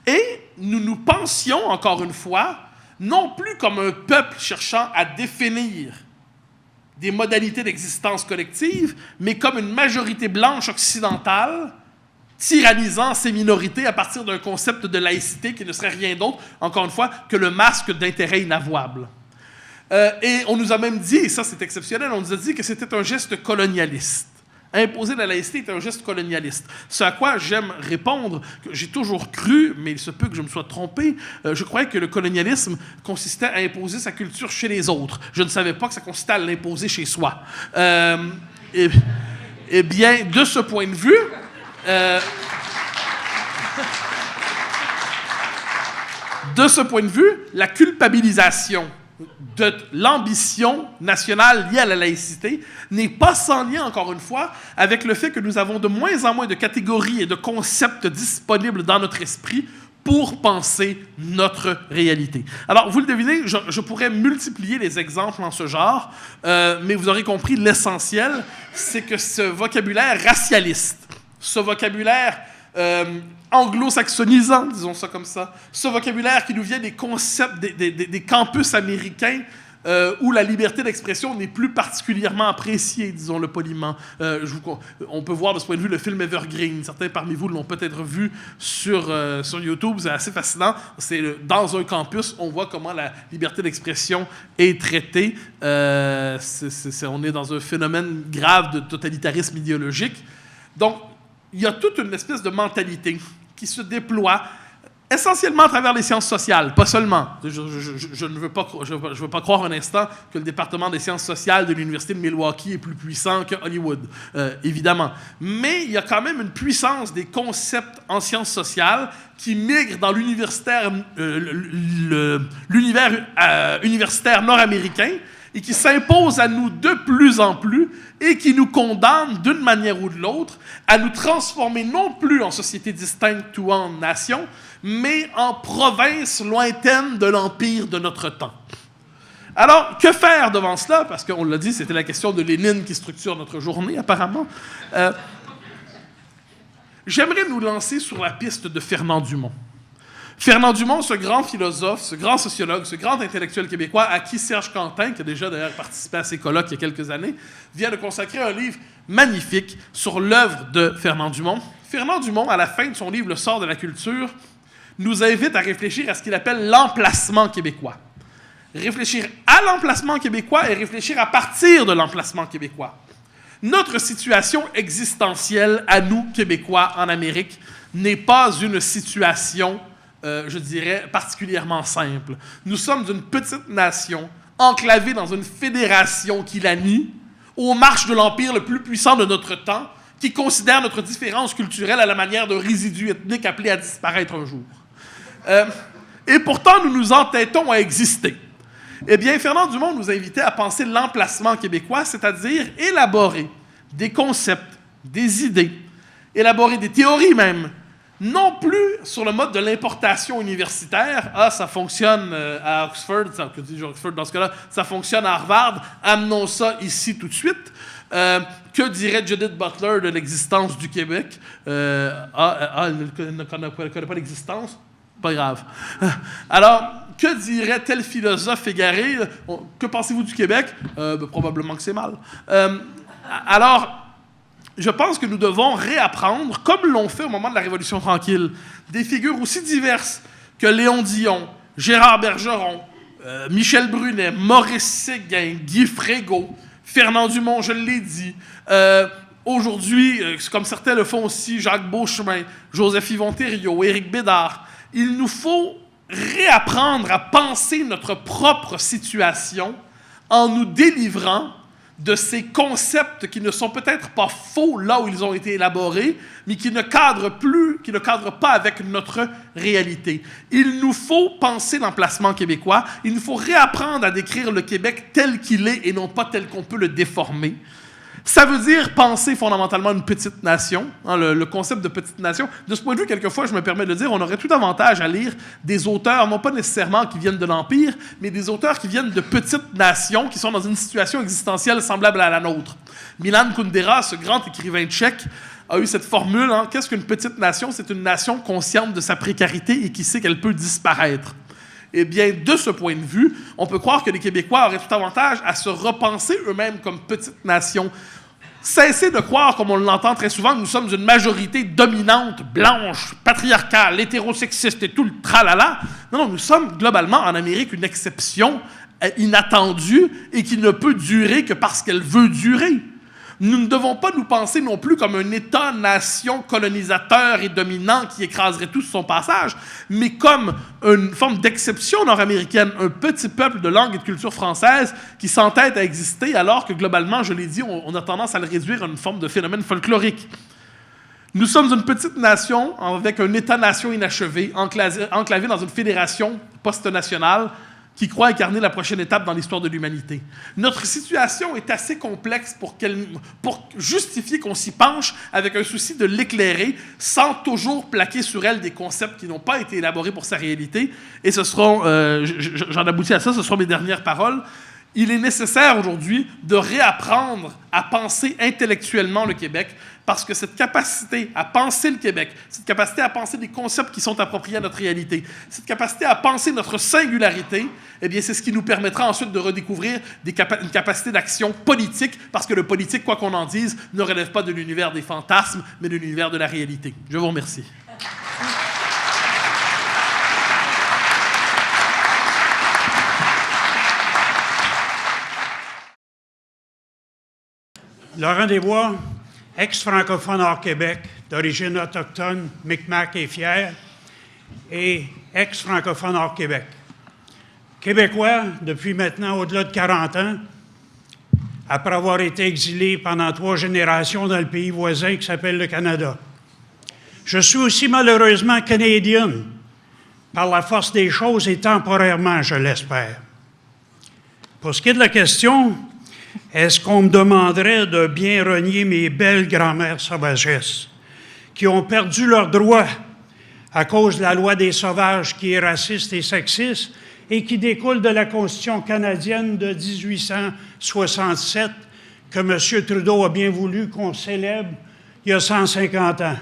Et nous pensions, encore une fois, non plus comme un peuple cherchant à définir des modalités d'existence collective, mais comme une majorité blanche occidentale tyrannisant ces minorités à partir d'un concept de laïcité qui ne serait rien d'autre, encore une fois, que le masque d'intérêt inavouable. Et on nous a même dit, et ça c'est exceptionnel, on nous a dit que c'était un geste colonialiste. Imposer la laïcité est un geste colonialiste. Ce à quoi j'aime répondre, que j'ai toujours cru, mais il se peut que je me sois trompé, je croyais que le colonialisme consistait à imposer sa culture chez les autres. Je ne savais pas que ça consistait à l'imposer chez soi. Eh bien, de ce point de vue... la culpabilisation de l'ambition nationale liée à la laïcité n'est pas sans lien, encore une fois, avec le fait que nous avons de moins en moins de catégories et de concepts disponibles dans notre esprit pour penser notre réalité. Alors, vous le devinez, je pourrais multiplier les exemples en ce genre, mais vous aurez compris, l'essentiel, c'est que ce vocabulaire racialiste, ce vocabulaire anglo-saxonisant, disons ça comme ça, ce vocabulaire qui nous vient des concepts, des campus américains où la liberté d'expression n'est plus particulièrement appréciée, disons-le poliment. On peut voir de ce point de vue le film Evergreen. Certains parmi vous l'ont peut-être vu sur YouTube. C'est assez fascinant. C'est dans un campus, on voit comment la liberté d'expression est traitée. On est dans un phénomène grave de totalitarisme idéologique. Donc, il y a toute une espèce de mentalité qui se déploie essentiellement à travers les sciences sociales, pas seulement. Je ne veux pas croire un instant que le département des sciences sociales de l'Université de Milwaukee est plus puissant que Hollywood, évidemment. Mais il y a quand même une puissance des concepts en sciences sociales qui migrent dans l'univers universitaire nord-américain et qui s'impose à nous de plus en plus et qui nous condamne d'une manière ou de l'autre à nous transformer non plus en société distincte ou en nation, mais en province lointaine de l'empire de notre temps. Alors, que faire devant cela? Parce qu'on l'a dit, c'était la question de Lénine qui structure notre journée, apparemment. J'aimerais nous lancer sur la piste de Fernand Dumont. Fernand Dumont, ce grand philosophe, ce grand sociologue, ce grand intellectuel québécois à qui Serge Quentin, qui a déjà d'ailleurs participé à ces colloques il y a quelques années, vient de consacrer un livre magnifique sur l'œuvre de Fernand Dumont. Fernand Dumont, à la fin de son livre « Le sort de la culture », nous invite à réfléchir à ce qu'il appelle l'emplacement québécois. Réfléchir à l'emplacement québécois et réfléchir à partir de l'emplacement québécois. Notre situation existentielle à nous, Québécois, en Amérique, n'est pas une situation je dirais, particulièrement simple. Nous sommes une petite nation, enclavée dans une fédération qui la nie, aux marches de l'empire le plus puissant de notre temps, qui considère notre différence culturelle à la manière d'un résidu ethnique appelé à disparaître un jour. Et pourtant, nous nous entêtons à exister. Eh bien, Fernand Dumont nous invitait à penser l'emplacement québécois, c'est-à-dire élaborer des concepts, des idées, élaborer des théories même, non plus sur le mode de l'importation universitaire. Ah, ça fonctionne à Oxford, dans ce cas-là, ça fonctionne à Harvard, amenons ça ici tout de suite. Que dirait Judith Butler de l'existence du Québec? Elle ne connaît pas l'existence? Pas grave. Alors, que dirait tel philosophe égaré? Que pensez-vous du Québec? Probablement que c'est mal. Alors, je pense que nous devons réapprendre, comme l'ont fait au moment de la Révolution tranquille, des figures aussi diverses que Léon Dion, Gérard Bergeron, Michel Brunet, Maurice Séguin, Guy Frégault, Fernand Dumont, je l'ai dit. Aujourd'hui, comme certains le font aussi, Jacques Beauchemin, Joseph-Yvon Thériault, Éric Bédard, il nous faut réapprendre à penser notre propre situation en nous délivrant de ces concepts qui ne sont peut-être pas faux là où ils ont été élaborés, mais qui ne cadrent pas avec notre réalité. Il nous faut penser l'emplacement québécois, il nous faut réapprendre à décrire le Québec tel qu'il est et non pas tel qu'on peut le déformer. Ça veut dire penser fondamentalement une petite nation, hein, le concept de petite nation. De ce point de vue, quelquefois, je me permets de le dire, on aurait tout avantage à lire des auteurs, non pas nécessairement qui viennent de l'Empire, mais des auteurs qui viennent de petites nations, qui sont dans une situation existentielle semblable à la nôtre. Milan Kundera, ce grand écrivain tchèque, a eu cette formule, hein, qu'est-ce qu'une petite nation? C'est une nation consciente de sa précarité et qui sait qu'elle peut disparaître. Eh bien, de ce point de vue, on peut croire que les Québécois auraient tout avantage à se repenser eux-mêmes comme petite nation. Cessez de croire, comme on l'entend très souvent, que nous sommes une majorité dominante, blanche, patriarcale, hétérosexiste et tout le tralala. Non, nous sommes globalement en Amérique une exception inattendue et qui ne peut durer que parce qu'elle veut durer. Nous ne devons pas nous penser non plus comme un État-nation colonisateur et dominant qui écraserait tout sur son passage, mais comme une forme d'exception nord-américaine, un petit peuple de langue et de culture française qui s'entête à exister alors que globalement, je l'ai dit, on a tendance à le réduire à une forme de phénomène folklorique. Nous sommes une petite nation avec un État-nation inachevé, enclavé dans une fédération post-nationale qui croit incarner la prochaine étape dans l'histoire de l'humanité. Notre situation est assez complexe pour justifier qu'on s'y penche avec un souci de l'éclairer, sans toujours plaquer sur elle des concepts qui n'ont pas été élaborés pour sa réalité. Et ce seront, j'en aboutis à ça, ce seront mes dernières paroles. Il est nécessaire aujourd'hui de réapprendre à penser intellectuellement le Québec, parce que cette capacité à penser le Québec, cette capacité à penser des concepts qui sont appropriés à notre réalité, cette capacité à penser notre singularité, eh bien, c'est ce qui nous permettra ensuite de redécouvrir une capacité d'action politique, parce que le politique, quoi qu'on en dise, ne relève pas de l'univers des fantasmes, mais de l'univers de la réalité. Je vous remercie. Laurent Desbois, ex-francophone hors Québec, d'origine autochtone, Micmac et fier, et ex-francophone hors Québec. Québécois depuis maintenant au-delà de 40 ans, après avoir été exilé pendant 3 générations dans le pays voisin qui s'appelle le Canada. Je suis aussi malheureusement canadienne, par la force des choses et temporairement, je l'espère. Pour ce qui est de la question, est-ce qu'on me demanderait de bien renier mes belles grand-mères sauvagesses qui ont perdu leurs droits à cause de la loi des sauvages qui est raciste et sexiste et qui découle de la Constitution canadienne de 1867 que M. Trudeau a bien voulu qu'on célèbre il y a 150 ans?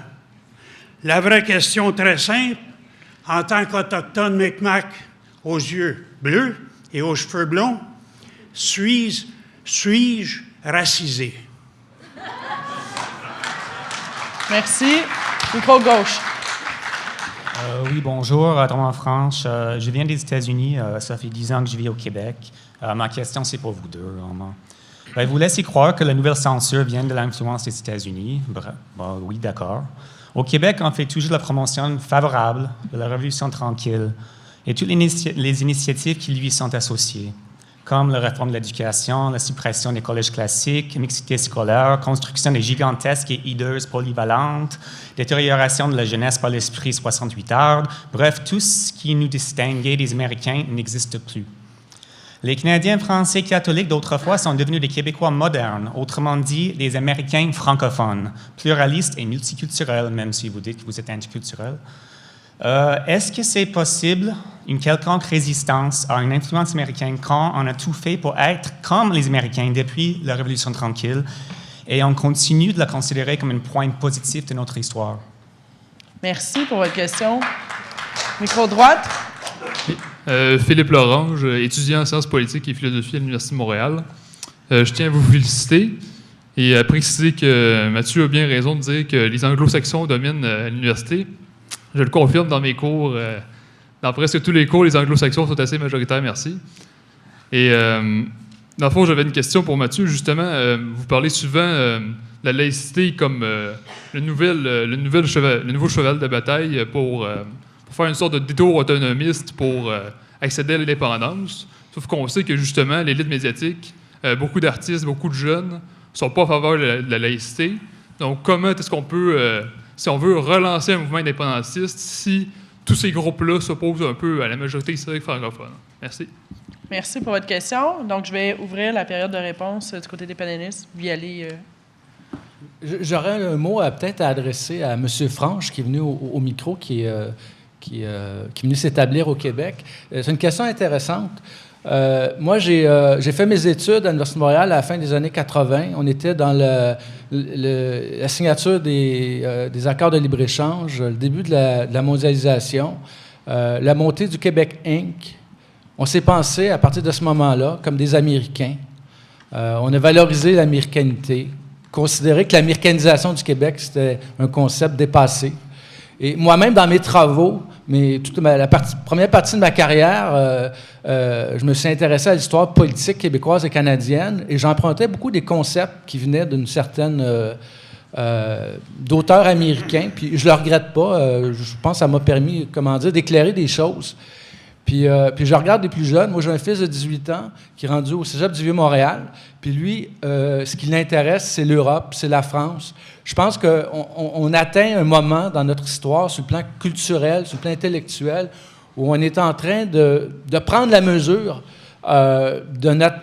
La vraie question très simple, en tant qu'Autochtone Micmac aux yeux bleus et aux cheveux blonds, suis-je racisé? Merci. Micro gauche. Oui, bonjour, Romain Franche. Je viens des États-Unis. Ça fait 10 ans que je vis au Québec. Ma question, c'est pour vous deux, vraiment. Vous laissez croire que la nouvelle censure vient de l'influence des États-Unis. Oui, d'accord. Au Québec, on fait toujours la promotion favorable de la Révolution tranquille et toutes les initiatives qui lui sont associées, comme la réforme de l'éducation, la suppression des collèges classiques, mixité scolaire, construction des gigantesques et hideuses polyvalentes, détérioration de la jeunesse par l'esprit 68 heures. Bref, tout ce qui nous distinguait des Américains n'existe plus. Les Canadiens français catholiques d'autrefois sont devenus des Québécois modernes, autrement dit, des Américains francophones, pluralistes et multiculturels, même si vous dites que vous êtes interculturel. Est-ce que c'est possible, une quelconque résistance à une influence américaine, quand on a tout fait pour être comme les Américains depuis la Révolution tranquille et on continue de la considérer comme un point positif de notre histoire? Merci pour votre question. Micro droite. Philippe Lorange, étudiant en sciences politiques et philosophie à l'Université de Montréal. Je tiens à vous féliciter et à préciser que Mathieu a bien raison de dire que les anglo-saxons dominent à l'université. Je le confirme dans mes cours. Dans presque tous les cours, les anglo-saxons sont assez majoritaires, merci. Et dans le fond, j'avais une question pour Mathieu. Justement, vous parlez souvent de la laïcité comme le nouveau cheval de bataille pour faire une sorte de détour autonomiste pour accéder à l'indépendance. Sauf qu'on sait que, justement, l'élite médiatique, beaucoup d'artistes, beaucoup de jeunes, ne sont pas en faveur de la laïcité. Donc, comment est-ce qu'on peut, si on veut relancer un mouvement indépendantiste, si tous ces groupes-là s'opposent un peu à la majorité historique francophone? Merci. Merci pour votre question. Donc, je vais ouvrir la période de réponse du côté des panélistes. Vous y allez. J'aurais un mot peut-être à adresser à M. Franche, qui est venu au micro, qui est venu s'établir au Québec. C'est une question intéressante. Moi, j'ai fait mes études à l'Université de Montréal à la fin des années 80. On était dans la signature des accords de libre-échange, le début de la mondialisation, la montée du Québec Inc. On s'est pensé, à partir de ce moment-là, comme des Américains. On a valorisé l'américanité, considéré que l'américanisation du Québec, c'était un concept dépassé. Et moi-même, dans mes travaux, la première partie de ma carrière, je me suis intéressé à l'histoire politique québécoise et canadienne, et j'empruntais beaucoup des concepts qui venaient d'une certaine d'auteurs américains. Puis je le regrette pas. Je pense que ça m'a permis, d'éclairer des choses. Puis je regarde les plus jeunes. Moi, j'ai un fils de 18 ans qui est rendu au Cégep du Vieux-Montréal. Puis lui, ce qui l'intéresse, c'est l'Europe, c'est la France. Je pense qu'on atteint un moment dans notre histoire, sur le plan culturel, sur le plan intellectuel, où on est en train de prendre la mesure de notre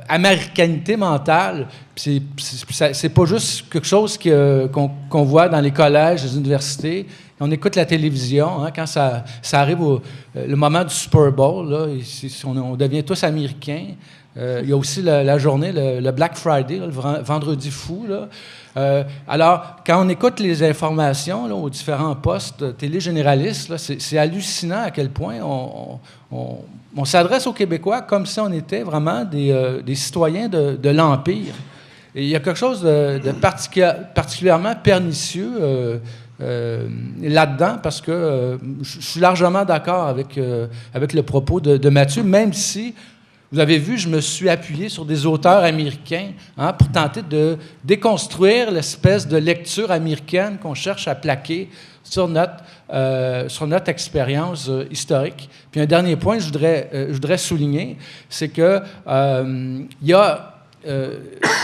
américanité mentale. Puis c'est pas juste quelque chose qu'on voit dans les collèges, les universités. On écoute la télévision, quand ça arrive le moment du Super Bowl, là, on devient tous américains. Il y a aussi la journée, le Black Friday, là, le vendredi fou. Là. Alors, quand on écoute les informations là, aux différents postes télégénéralistes, là, c'est hallucinant à quel point on s'adresse aux Québécois comme si on était vraiment des citoyens de l'Empire. Et il y a quelque chose de particulièrement pernicieux là-dedans, parce que je suis largement d'accord avec le propos de Mathieu, même si, vous avez vu, je me suis appuyé sur des auteurs américains pour tenter de déconstruire l'espèce de lecture américaine qu'on cherche à plaquer sur notre expérience historique. Puis un dernier point que je voudrais souligner, c'est que il y a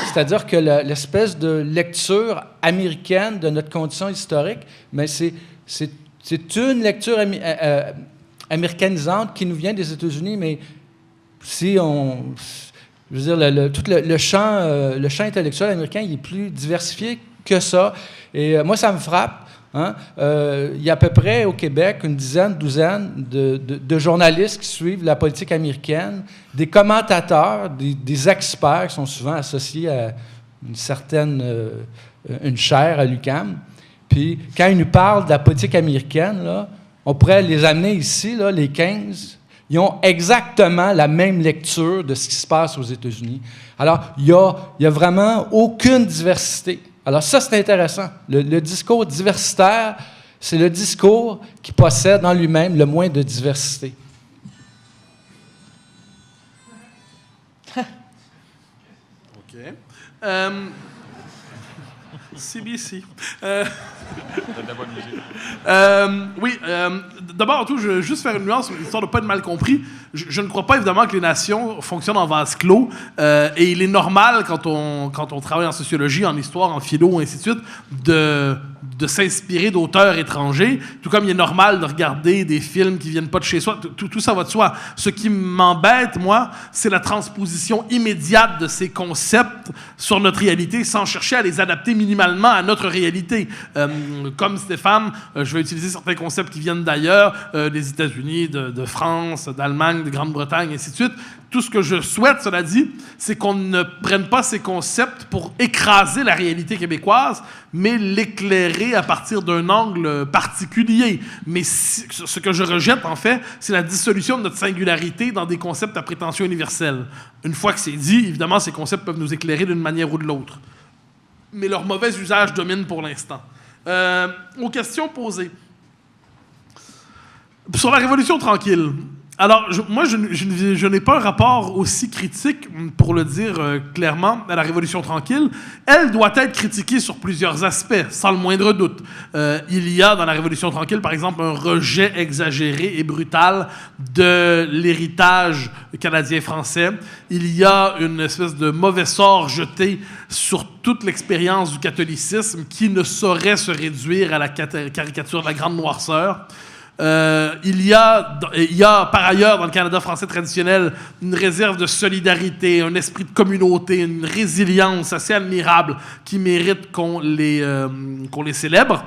c'est-à-dire que l'espèce de lecture américaine de notre condition historique, mais c'est une lecture américanisante qui nous vient des États-Unis, mais si je veux dire, tout le champ intellectuel américain, il est plus diversifié que ça. Et moi, ça me frappe. Il y a à peu près au Québec une douzaine de journalistes qui suivent la politique américaine, des commentateurs, des experts qui sont souvent associés à une chaire à l'UQAM. Puis quand ils nous parlent de la politique américaine, là, on pourrait les amener ici, là, les 15. Ils ont exactement la même lecture de ce qui se passe aux États-Unis. Alors, il y a vraiment aucune diversité. Alors ça, c'est intéressant. Le discours diversitaire, c'est le discours qui possède en lui-même le moins de diversité. OK. CBC. D'abord, tout, je veux juste faire une nuance, histoire de ne pas être mal compris. Je ne crois pas évidemment que les nations fonctionnent en vase clos. Et il est normal, quand on travaille en sociologie, en histoire, en philo, ainsi de suite, de s'inspirer d'auteurs étrangers, tout comme il est normal de regarder des films qui viennent pas de chez soi. Tout ça va de soi. Ce qui m'embête, moi, c'est la transposition immédiate de ces concepts sur notre réalité sans chercher à les adapter minimalement à notre réalité. Comme Stéphane, je vais utiliser certains concepts qui viennent d'ailleurs, des États-Unis, de France, d'Allemagne, de Grande-Bretagne, ainsi de suite. Tout ce que je souhaite, cela dit, c'est qu'on ne prenne pas ces concepts pour écraser la réalité québécoise, mais l'éclairer à partir d'un angle particulier. Mais ce que je rejette, en fait, c'est la dissolution de notre singularité dans des concepts à prétention universelle. Une fois que c'est dit, évidemment, ces concepts peuvent nous éclairer d'une manière ou de l'autre. Mais leur mauvais usage domine pour l'instant. Aux questions posées. Sur la Révolution tranquille, alors, je n'ai pas un rapport aussi critique, pour le dire clairement, à la Révolution tranquille. Elle doit être critiquée sur plusieurs aspects, sans le moindre doute. Il y a dans la Révolution tranquille, par exemple, un rejet exagéré et brutal de l'héritage canadien-français. Il y a une espèce de mauvais sort jeté sur toute l'expérience du catholicisme qui ne saurait se réduire à la caricature de la grande noirceur. Il y a par ailleurs dans le Canada français traditionnel une réserve de solidarité, un esprit de communauté, une résilience assez admirable qui mérite qu'on les célèbre.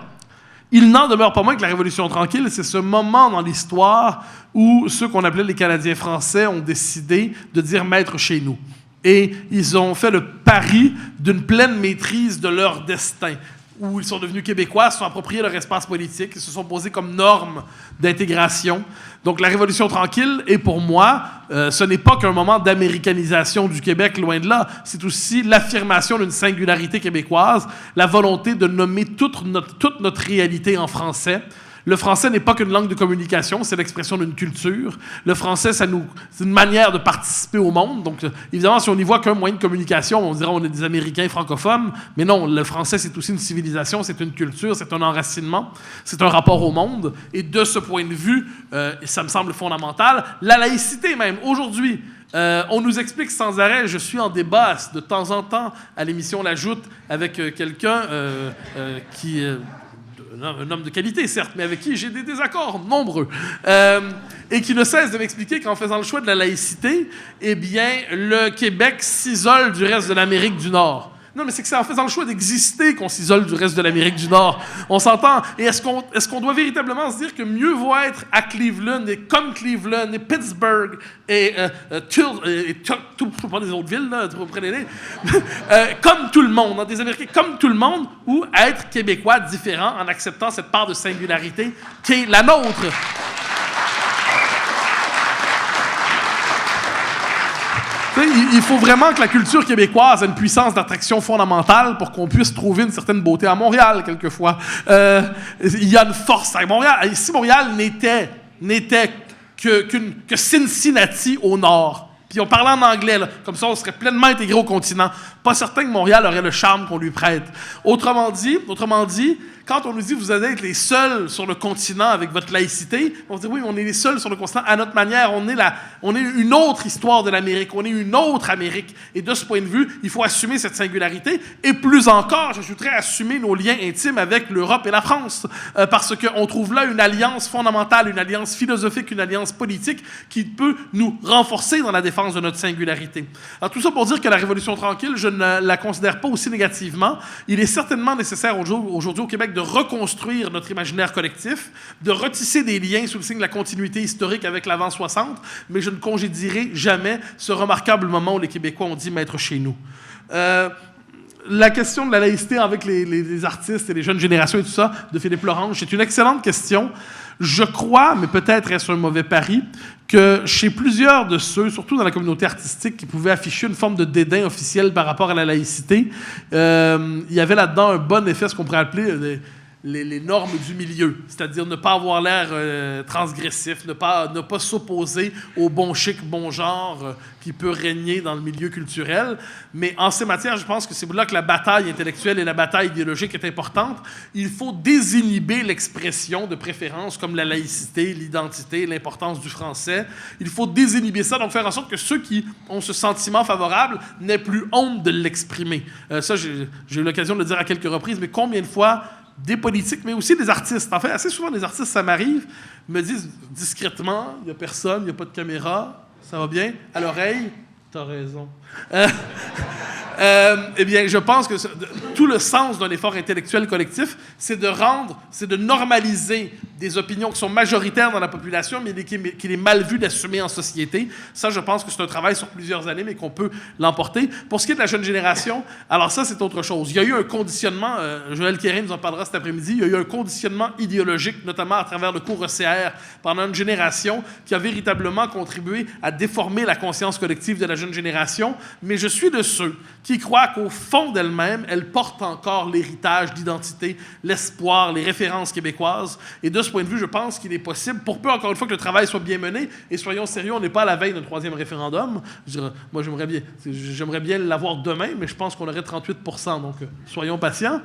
Il n'en demeure pas moins que la Révolution tranquille, c'est ce moment dans l'histoire où ceux qu'on appelait les Canadiens français ont décidé de dire maître chez nous. Et ils ont fait le pari d'une pleine maîtrise de leur destin, où ils sont devenus québécois, se sont appropriés leur espace politique, ils se sont posés comme norme d'intégration. Donc la Révolution tranquille, et pour moi, ce n'est pas qu'un moment d'américanisation du Québec, loin de là, c'est aussi l'affirmation d'une singularité québécoise, la volonté de nommer toute notre réalité en français. Le français n'est pas qu'une langue de communication, c'est l'expression d'une culture. Le français, c'est une manière de participer au monde. Donc, évidemment, si on n'y voit qu'un moyen de communication, on dirait qu'on est des Américains francophones. Mais non, le français, c'est aussi une civilisation, c'est une culture, c'est un enracinement, c'est un rapport au monde. Et de ce point de vue, ça me semble fondamental. La laïcité même, aujourd'hui, on nous explique sans arrêt, je suis en débat de temps en temps à l'émission La Joute avec quelqu'un qui... un homme de qualité, certes, mais avec qui j'ai des désaccords nombreux, et qui ne cesse de m'expliquer qu'en faisant le choix de la laïcité, eh bien, le Québec s'isole du reste de l'Amérique du Nord. Non, mais c'est que c'est en faisant le choix d'exister qu'on s'isole du reste de l'Amérique du Nord. On s'entend. Et est-ce qu'on doit véritablement se dire que mieux vaut être à Cleveland et comme Cleveland et Pittsburgh et je pas des autres villes, là, prenez-les, comme tout le monde, dans des Américains comme tout le monde, ou être Québécois différent en acceptant cette part de singularité qui est la nôtre. Il faut vraiment que la culture québécoise ait une puissance d'attraction fondamentale pour qu'on puisse trouver une certaine beauté à Montréal, quelquefois. Il y a une force à Montréal. Si Montréal n'était que Cincinnati au nord, puis on parlait en anglais, là, comme ça on serait pleinement intégré au continent, pas certain que Montréal aurait le charme qu'on lui prête. Autrement dit, quand on nous dit que vous allez être les seuls sur le continent avec votre laïcité, on se dit oui, on est les seuls sur le continent à notre manière. On est une autre histoire de l'Amérique. On est une autre Amérique. Et de ce point de vue, il faut assumer cette singularité. Et plus encore, j'ajouterais assumer nos liens intimes avec l'Europe et la France. Parce qu'on trouve là une alliance fondamentale, une alliance philosophique, une alliance politique qui peut nous renforcer dans la défense de notre singularité. Alors tout ça pour dire que la Révolution tranquille, je ne la considère pas aussi négativement. Il est certainement nécessaire aujourd'hui au Québec de reconstruire notre imaginaire collectif, de retisser des liens sous le signe de la continuité historique avec l'avant 60, mais je ne congédierai jamais ce remarquable moment où les Québécois ont dit « maître chez nous ». La question de la laïcité avec les artistes et les jeunes générations et tout ça, de Philippe Lorange, c'est une excellente question. Je crois, mais peut-être est-ce un mauvais pari, que chez plusieurs de ceux, surtout dans la communauté artistique, qui pouvaient afficher une forme de dédain officiel par rapport à la laïcité, il y avait là-dedans un bon effet, ce qu'on pourrait appeler les normes du milieu, c'est-à-dire ne pas avoir l'air transgressif, ne pas s'opposer au bon chic, bon genre qui peut régner dans le milieu culturel. Mais en ces matières, je pense que c'est là que la bataille intellectuelle et la bataille idéologique est importante. Il faut désinhiber l'expression de préférences comme la laïcité, l'identité, l'importance du français. Il faut désinhiber ça, donc faire en sorte que ceux qui ont ce sentiment favorable n'aient plus honte de l'exprimer. Ça, j'ai eu l'occasion de le dire à quelques reprises, mais combien de fois des politiques, mais aussi des artistes. En fait, assez souvent, des artistes, ça m'arrive, me disent discrètement, il n'y a personne, il n'y a pas de caméra, ça va bien, à l'oreille, t'as raison. Eh bien, je pense que tout le sens d'un effort intellectuel collectif, c'est de normaliser des opinions qui sont majoritaires dans la population, mais qu'il est mal vu d'assumer en société. Ça, je pense que c'est un travail sur plusieurs années, mais qu'on peut l'emporter. Pour ce qui est de la jeune génération, alors ça, c'est autre chose. Il y a eu un conditionnement, Joël Quérin nous en parlera cet après-midi, il y a eu un conditionnement idéologique, notamment à travers le cours ECR, pendant une génération, qui a véritablement contribué à déformer la conscience collective de la jeune génération. Mais je suis de ceux qui croient qu'au fond d'elle-même, elle porte encore l'héritage d'identité, l'espoir, les références québécoises. Et de ce point de vue, je pense qu'il est possible, pour peu, encore une fois, que le travail soit bien mené, et soyons sérieux, on n'est pas à la veille d'un 3e référendum. Moi, j'aimerais bien l'avoir demain, mais je pense qu'on aurait 38%, donc soyons patients.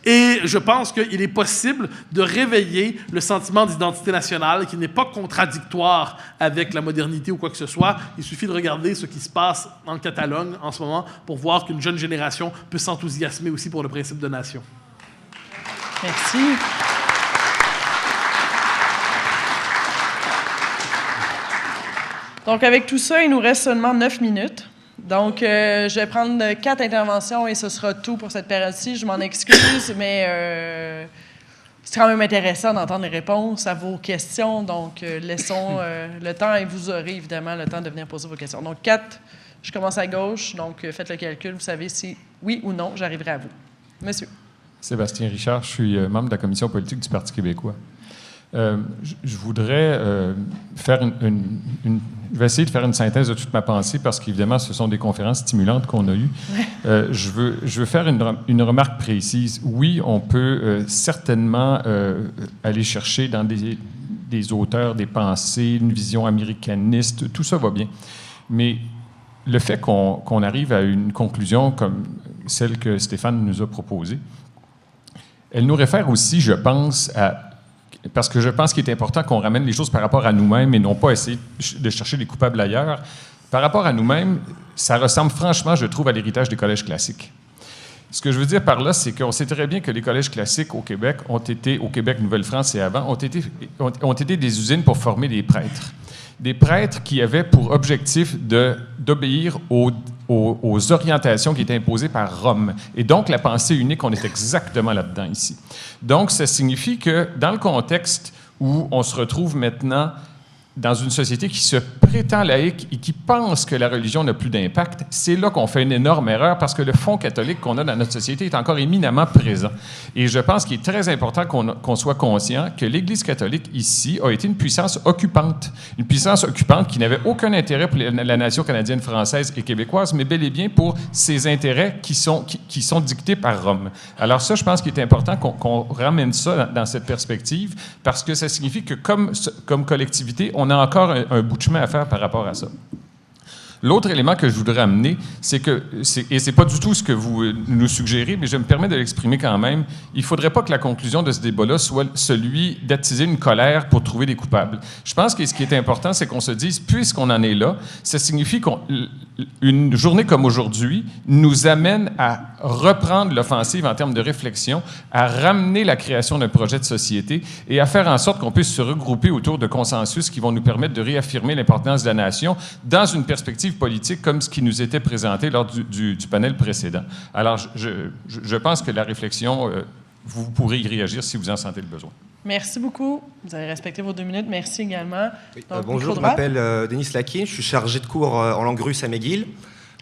Et je pense qu'il est possible de réveiller le sentiment d'identité nationale qui n'est pas contradictoire avec la modernité ou quoi que ce soit. Il suffit de regarder ce qui se passe en Catalogne en ce moment pour voir qu'une jeune génération peut s'enthousiasmer aussi pour le principe de nation. Merci. Donc, avec tout ça, il nous reste seulement 9 minutes. Donc, je vais prendre 4 interventions et ce sera tout pour cette période-ci. Je m'en excuse, mais c'est quand même intéressant d'entendre les réponses à vos questions. Donc, laissons le temps et vous aurez évidemment le temps de venir poser vos questions. Donc, 4, je commence à gauche. Donc, faites le calcul. Vous savez si oui ou non, j'arriverai à vous. Monsieur. Sébastien Richard, je suis membre de la commission politique du Parti québécois. Je voudrais faire je vais essayer de faire une synthèse de toute ma pensée parce qu'évidemment, ce sont des conférences stimulantes qu'on a eues. Je veux faire une remarque précise. Oui, on peut certainement aller chercher dans des auteurs, des pensées, une vision américaniste, tout ça va bien. Mais le fait qu'on arrive à une conclusion comme celle que Stéphane nous a proposée, elle nous réfère aussi, je pense, parce que je pense qu'il est important qu'on ramène les choses par rapport à nous-mêmes et non pas essayer de chercher les coupables ailleurs. Par rapport à nous-mêmes, ça ressemble franchement, je trouve, à l'héritage des collèges classiques. Ce que je veux dire par là, c'est qu'on sait très bien que les collèges classiques au Québec au Québec, Nouvelle-France et avant, ont été des usines pour former des prêtres. Des prêtres qui avaient pour objectif d'obéir aux orientations qui étaient imposées par Rome. Et donc, la pensée unique, on est exactement là-dedans ici. Donc, ça signifie que dans le contexte où on se retrouve maintenant dans une société qui se prétend laïque et qui pense que la religion n'a plus d'impact, c'est là qu'on fait une énorme erreur parce que le fond catholique qu'on a dans notre société est encore éminemment présent. Et je pense qu'il est très important qu'on soit conscient que l'Église catholique ici a été une puissance occupante qui n'avait aucun intérêt pour la nation canadienne, française et québécoise, mais bel et bien pour ses intérêts qui sont dictés par Rome. Alors ça, je pense qu'il est important qu'on ramène ça dans cette perspective parce que ça signifie que comme collectivité, on a encore un bout de chemin à faire par rapport à ça. L'autre élément que je voudrais amener, et c'est pas du tout ce que vous nous suggérez, mais je me permets de l'exprimer quand même, il faudrait pas que la conclusion de ce débat-là soit celui d'attiser une colère pour trouver des coupables. Je pense que ce qui est important, c'est qu'on se dise, puisqu'on en est là, ça signifie qu'une journée comme aujourd'hui nous amène à reprendre l'offensive en termes de réflexion, à ramener la création d'un projet de société et à faire en sorte qu'on puisse se regrouper autour de consensus qui vont nous permettre de réaffirmer l'importance de la nation dans une perspective politique comme ce qui nous était présenté lors du panel précédent. Alors, je pense que la réflexion, vous pourrez y réagir si vous en sentez le besoin. Merci beaucoup. Vous avez respecté vos 2 minutes. Merci également. Oui, bonjour, je m'appelle Denis Laquin, je suis chargé de cours en langue russe à McGill.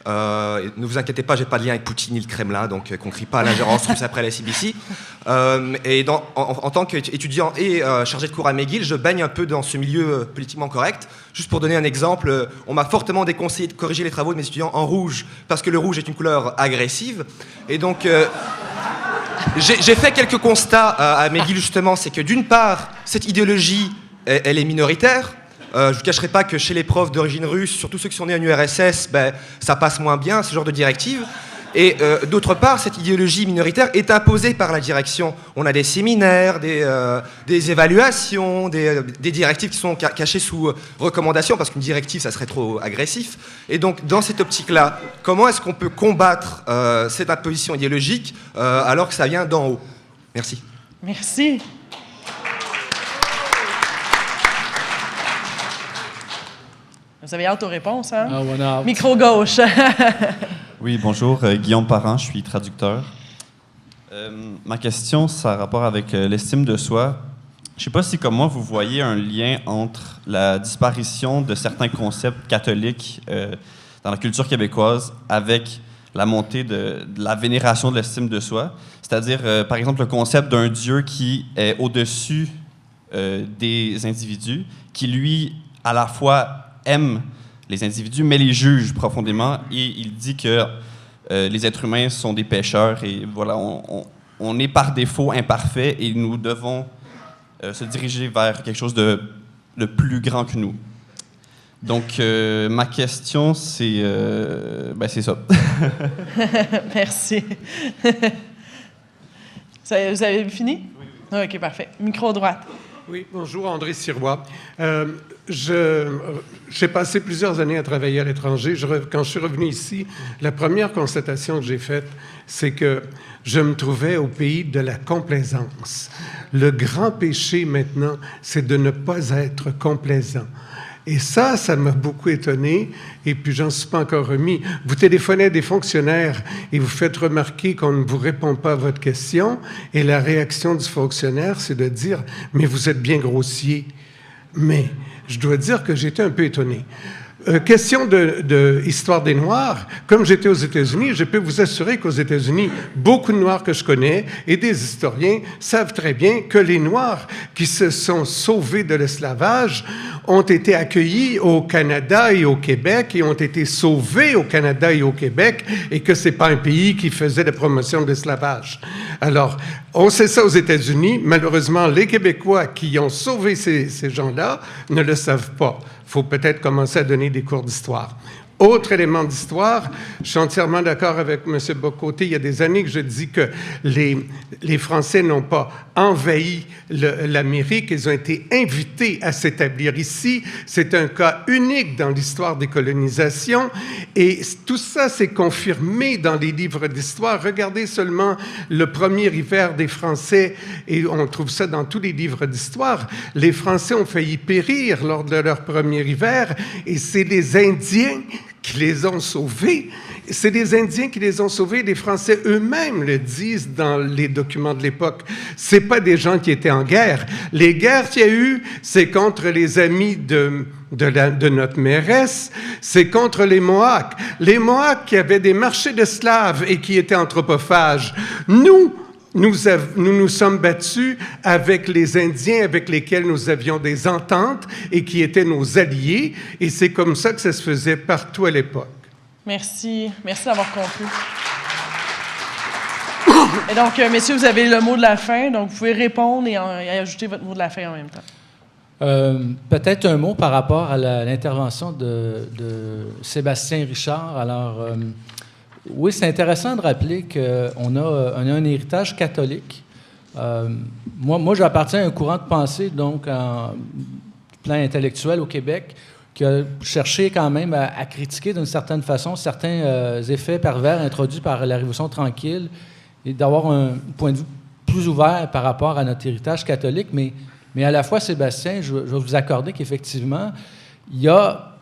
Ne vous inquiétez pas, j'ai pas de lien avec Poutine ni le Kremlin, donc qu'on ne crie pas à l'ingérence russe après la CBC. Et en tant qu'étudiant et chargé de cours à McGill, je baigne un peu dans ce milieu politiquement correct. Juste pour donner un exemple, on m'a fortement déconseillé de corriger les travaux de mes étudiants en rouge, parce que le rouge est une couleur agressive. Et donc... j'ai fait quelques constats à McGill, justement. C'est que d'une part, cette idéologie, elle est minoritaire. Je ne vous cacherai pas que chez les profs d'origine russe, surtout ceux qui sont nés en URSS, ça passe moins bien, ce genre de directive. Et d'autre part, cette idéologie minoritaire est imposée par la direction. On a des séminaires, des évaluations, des directives qui sont cachées sous recommandation, parce qu'une directive, ça serait trop agressif. Et donc, dans cette optique-là, comment est-ce qu'on peut combattre cette imposition idéologique alors que ça vient d'en haut? Merci. Merci. Vous avez hâte aux réponses, hein? Ah, on a hâte. Micro gauche. Oui, bonjour, Guillaume Parent, je suis traducteur. Ma question, ça a rapport avec l'estime de soi. Je ne sais pas si, comme moi, vous voyez un lien entre la disparition de certains concepts catholiques dans la culture québécoise avec la montée de la vénération de l'estime de soi. C'est-à-dire, par exemple, le concept d'un Dieu qui est au-dessus des individus, qui, lui, à la fois aime les individus, mais les juge profondément, et il dit que les êtres humains sont des pécheurs, et voilà, on est par défaut imparfait, et nous devons se diriger vers quelque chose de plus grand que nous. Donc, ma question, c'est ça. Merci. Vous avez fini? Oui. OK, parfait. Micro droite. Oui, bonjour, André Sirois. J'ai passé plusieurs années à travailler à l'étranger. Quand je suis revenu ici, la première constatation que j'ai faite, c'est que je me trouvais au pays de la complaisance. Le grand péché maintenant, c'est de ne pas être complaisant. Et ça m'a beaucoup étonné, et puis j'en suis pas encore remis. Vous téléphonez à des fonctionnaires et vous faites remarquer qu'on ne vous répond pas à votre question, et la réaction du fonctionnaire, c'est de dire « Mais vous êtes bien grossier ». Mais je dois dire que j'étais un peu étonné. Question de histoire des Noirs. Comme j'étais aux États-Unis, je peux vous assurer qu'aux États-Unis, beaucoup de Noirs que je connais et des historiens savent très bien que les Noirs qui se sont sauvés de l'esclavage ont été accueillis au Canada et au Québec et ont été sauvés au Canada et au Québec, et que c'est pas un pays qui faisait la promotion de l'esclavage. Alors, on sait ça aux États-Unis. Malheureusement, les Québécois qui ont sauvé ces gens-là ne le savent pas. Il faut peut-être commencer à donner des cours d'histoire. Autre élément d'histoire, je suis entièrement d'accord avec M. Bocoté. Il y a des années que je dis que les Français n'ont pas envahi l'Amérique, ils ont été invités à s'établir ici. C'est un cas unique dans l'histoire des colonisations, et tout ça s'est confirmé dans les livres d'histoire. Regardez seulement le premier hiver des Français, et on trouve ça dans tous les livres d'histoire. Les Français ont failli périr lors de leur premier hiver, et c'est les Indiens qui les ont sauvés. C'est les Indiens qui les ont sauvés. Les Français eux-mêmes le disent dans les documents de l'époque. C'est pas des gens qui étaient en guerre. Les guerres qu'il y a eu, c'est contre les amis de notre mairesse, c'est contre les Mohawks. Les Mohawks qui avaient des marchés d'esclaves et qui étaient anthropophages. Nous nous sommes battus avec les Indiens avec lesquels nous avions des ententes et qui étaient nos alliés, et c'est comme ça que ça se faisait partout à l'époque. Merci. Merci d'avoir conclu. Et donc, messieurs, vous avez le mot de la fin, donc vous pouvez répondre et ajouter votre mot de la fin en même temps. Peut-être un mot par rapport à l'intervention de Sébastien Richard. Alors, oui, c'est intéressant de rappeler qu'on a un héritage catholique. Moi, j'appartiens à un courant de pensée, donc en plan intellectuel au Québec, qui a cherché quand même à critiquer d'une certaine façon certains effets pervers introduits par la Révolution tranquille et d'avoir un point de vue plus ouvert par rapport à notre héritage catholique. Mais à la fois, Sébastien, je vais vous accorder qu'effectivement, il y a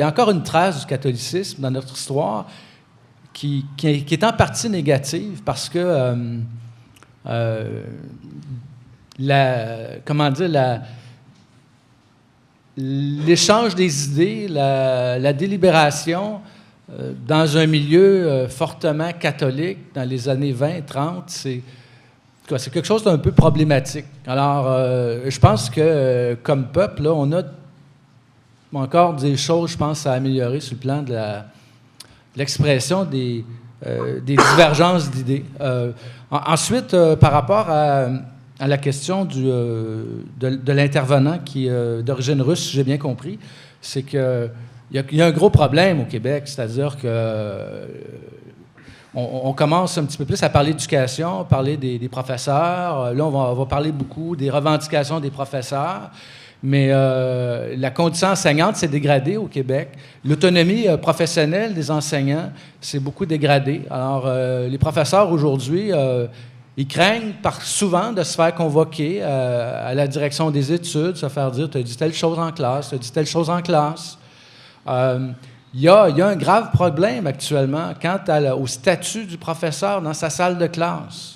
encore une trace du catholicisme dans notre histoire qui est en partie négative parce que l'échange des idées, la délibération dans un milieu fortement catholique dans les années 20-30, c'est quelque chose d'un peu problématique. Alors, je pense que comme peuple, là, on a encore des choses, je pense, à améliorer sur le plan de l'expression des des divergences d'idées. Ensuite, par rapport à la question de l'intervenant qui est d'origine russe, si j'ai bien compris, c'est qu'il y a un gros problème au Québec, c'est-à-dire que on commence un petit peu plus à parler d'éducation, parler des professeurs. Là, on va parler beaucoup des revendications des professeurs. Mais la condition enseignante s'est dégradée au Québec. L'autonomie professionnelle des enseignants s'est beaucoup dégradée. Alors, les professeurs aujourd'hui, ils craignent souvent de se faire convoquer à la direction des études, se faire dire « tu as dit telle chose en classe, tu as dit telle chose en classe ». Il y a un grave problème actuellement quant au statut du professeur dans sa salle de classe.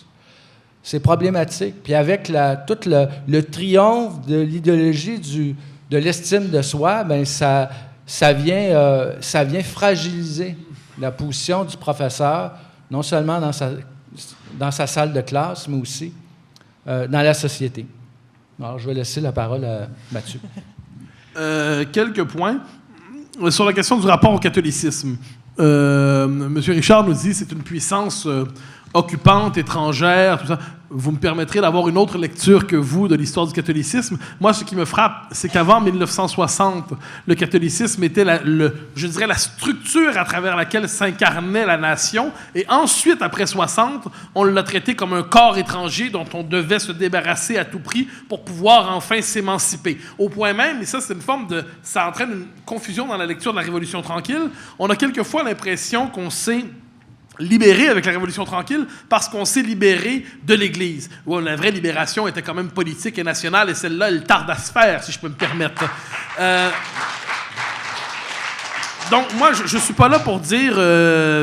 C'est problématique. Puis avec tout le triomphe de l'idéologie de l'estime de soi, bien, ça vient fragiliser la position du professeur, non seulement dans sa salle de classe, mais aussi dans la société. Alors, je vais laisser la parole à Mathieu. Quelques points. Sur la question du rapport au catholicisme, M. Richard nous dit que c'est une puissance occupante, étrangère, tout ça. Vous me permettrez d'avoir une autre lecture que vous de l'histoire du catholicisme. Moi, ce qui me frappe, c'est qu'avant 1960, le catholicisme était, je dirais, la structure à travers laquelle s'incarnait la nation. Et ensuite, après 60, on l'a traité comme un corps étranger dont on devait se débarrasser à tout prix pour pouvoir enfin s'émanciper. Au point même, et ça, c'est une forme ça entraîne une confusion dans la lecture de la Révolution tranquille, on a quelquefois l'impression qu'on s'est libéré avec la Révolution tranquille parce qu'on s'est libéré de l'Église. Ouais, la vraie libération était quand même politique et nationale, et celle-là, elle tarde à se faire, si je peux me permettre. Donc, moi, je ne suis pas là pour dire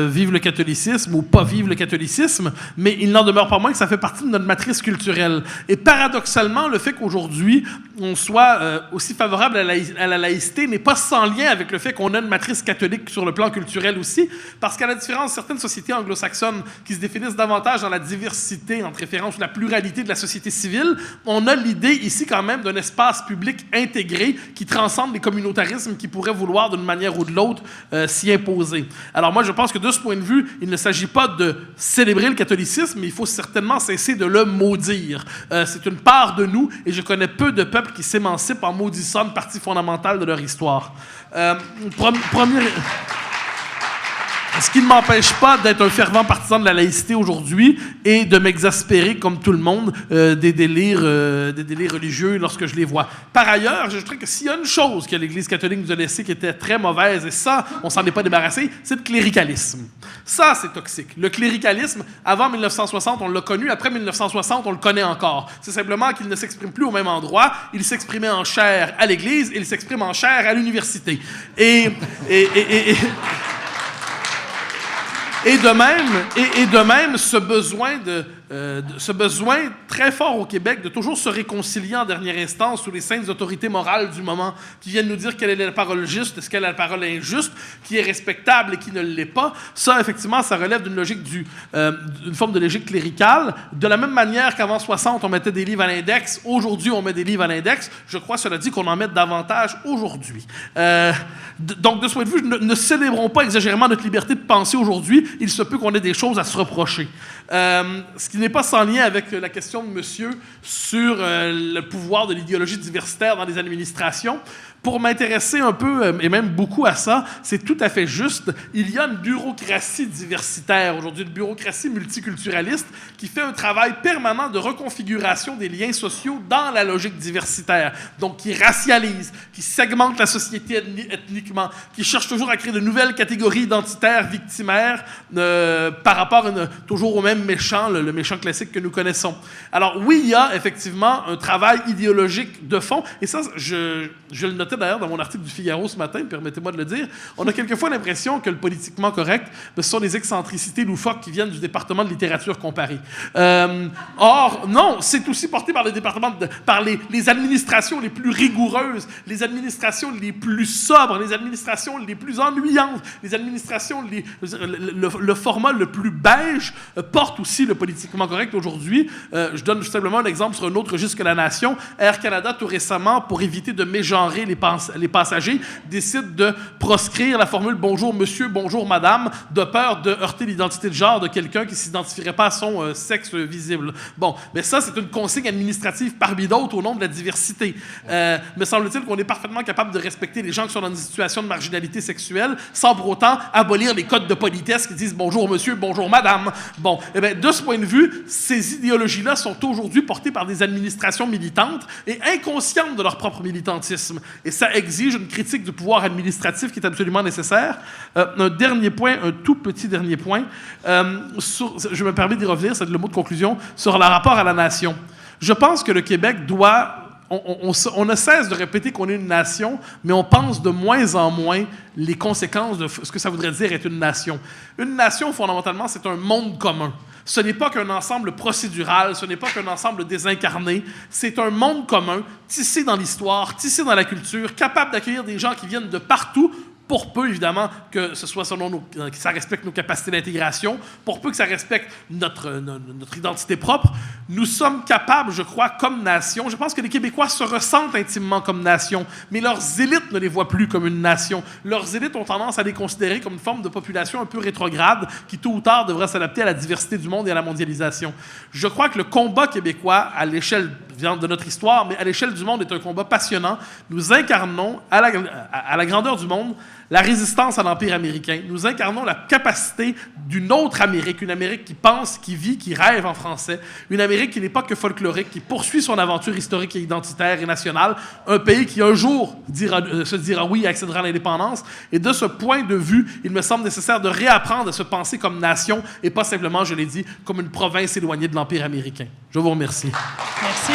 vive le catholicisme ou pas vive le catholicisme, mais il n'en demeure pas moins que ça fait partie de notre matrice culturelle. Et paradoxalement, le fait qu'aujourd'hui, on soit aussi favorable à la laïcité n'est pas sans lien avec le fait qu'on a une matrice catholique sur le plan culturel aussi, parce qu'à la différence de certaines sociétés anglo-saxonnes qui se définissent davantage dans la diversité, en référence à la pluralité de la société civile, on a l'idée ici quand même d'un espace public intégré qui transcende les communautarismes qui pourraient vouloir d'une manière ou de l'autre s'y imposer. Alors moi, je pense que de ce point de vue, il ne s'agit pas de célébrer le catholicisme, mais il faut certainement cesser de le maudire. C'est une part de nous, et je connais peu de peuples qui s'émancipent en maudissant une partie fondamentale de leur histoire. Ce qui ne m'empêche pas d'être un fervent partisan de la laïcité aujourd'hui et de m'exaspérer, comme tout le monde, des délires religieux lorsque je les vois. Par ailleurs, je trouve que s'il y a une chose que l'Église catholique nous a laissée qui était très mauvaise, et ça, on s'en est pas débarrassé, c'est le cléricalisme. Ça, c'est toxique. Le cléricalisme, avant 1960, on l'a connu. Après 1960, on le connaît encore. C'est simplement qu'il ne s'exprime plus au même endroit. Il s'exprimait en chair à l'Église et il s'exprime en chair à l'université. Et de même, ce besoin très fort au Québec de toujours se réconcilier en dernière instance sous les saintes autorités morales du moment qui viennent nous dire quelle est la parole juste, est-ce qu'elle est la parole injuste, qui est respectable et qui ne l'est pas. Ça, effectivement, ça relève d'une logique d'une forme de logique cléricale. De la même manière qu'avant 60, on mettait des livres à l'index, aujourd'hui, on met des livres à l'index. Je crois, cela dit, qu'on en met davantage aujourd'hui. Donc, de ce point de vue, ne célébrons pas exagérément notre liberté de penser aujourd'hui. Il se peut qu'on ait des choses à se reprocher. Ce qui n'est pas sans lien avec la question de monsieur sur le pouvoir de l'idéologie diversitaire dans les administrations. Pour m'intéresser un peu, et même beaucoup à ça, c'est tout à fait juste. Il y a une bureaucratie diversitaire aujourd'hui, une bureaucratie multiculturaliste qui fait un travail permanent de reconfiguration des liens sociaux dans la logique diversitaire. Donc, qui racialise, qui segmente la société ethniquement, qui cherche toujours à créer de nouvelles catégories identitaires, victimaires, par rapport toujours au même méchant, le méchant classique que nous connaissons. Alors, oui, il y a effectivement un travail idéologique de fond, et ça, je le notais d'ailleurs dans mon article du Figaro ce matin, permettez-moi de le dire. On a quelquefois l'impression que le politiquement correct, ce sont des excentricités loufoques qui viennent du département de littérature comparée. Or, non, c'est aussi porté par par les administrations les plus rigoureuses, les administrations les plus sobres, les administrations les plus ennuyantes, les administrations le format le plus beige porte aussi le politiquement correct aujourd'hui. Je donne simplement un exemple sur un autre registre que la Nation. Air Canada, tout récemment, pour éviter de mégenrer les les passagers décident de proscrire la formule « bonjour monsieur, bonjour madame » de peur de heurter l'identité de genre de quelqu'un qui ne s'identifierait pas à son sexe visible. Bon, mais ça, c'est une consigne administrative parmi d'autres au nom de la diversité. Me semble-t-il qu'on est parfaitement capable de respecter les gens qui sont dans une situation de marginalité sexuelle sans pour autant abolir les codes de politesse qui disent « bonjour monsieur, bonjour madame ». Bon, eh bien, de ce point de vue, ces idéologies-là sont aujourd'hui portées par des administrations militantes et inconscientes de leur propre militantisme. Et ça exige une critique du pouvoir administratif qui est absolument nécessaire. Un dernier point, un tout petit dernier point, je me permets d'y revenir, c'est le mot de conclusion, sur le rapport à la nation. Je pense que le Québec doit... On ne cesse de répéter qu'on est une nation, mais on pense de moins en moins les conséquences de ce que ça voudrait dire être une nation. Une nation, fondamentalement, c'est un monde commun. Ce n'est pas qu'un ensemble procédural, ce n'est pas qu'un ensemble désincarné, c'est un monde commun, tissé dans l'histoire, tissé dans la culture, capable d'accueillir des gens qui viennent de partout, pour peu, évidemment, que ce soit que ça respecte nos capacités d'intégration, pour peu que ça respecte notre identité propre. Nous sommes capables, je crois, comme nation, je pense que les Québécois se ressentent intimement comme nation, mais leurs élites ne les voient plus comme une nation. Leurs élites ont tendance à les considérer comme une forme de population un peu rétrograde qui, tôt ou tard, devrait s'adapter à la diversité du monde et à la mondialisation. Je crois que le combat québécois, à l'échelle de notre histoire, mais à l'échelle du monde, est un combat passionnant. Nous incarnons, à la grandeur du monde, la résistance à l'Empire américain. Nous incarnons la capacité d'une autre Amérique, une Amérique qui pense, qui vit, qui rêve en français, une Amérique qui n'est pas que folklorique, qui poursuit son aventure historique et identitaire et nationale, un pays qui un jour se dira oui et accédera à l'indépendance. Et de ce point de vue, il me semble nécessaire de réapprendre à se penser comme nation et pas simplement, je l'ai dit, comme une province éloignée de l'Empire américain. Je vous remercie. Merci.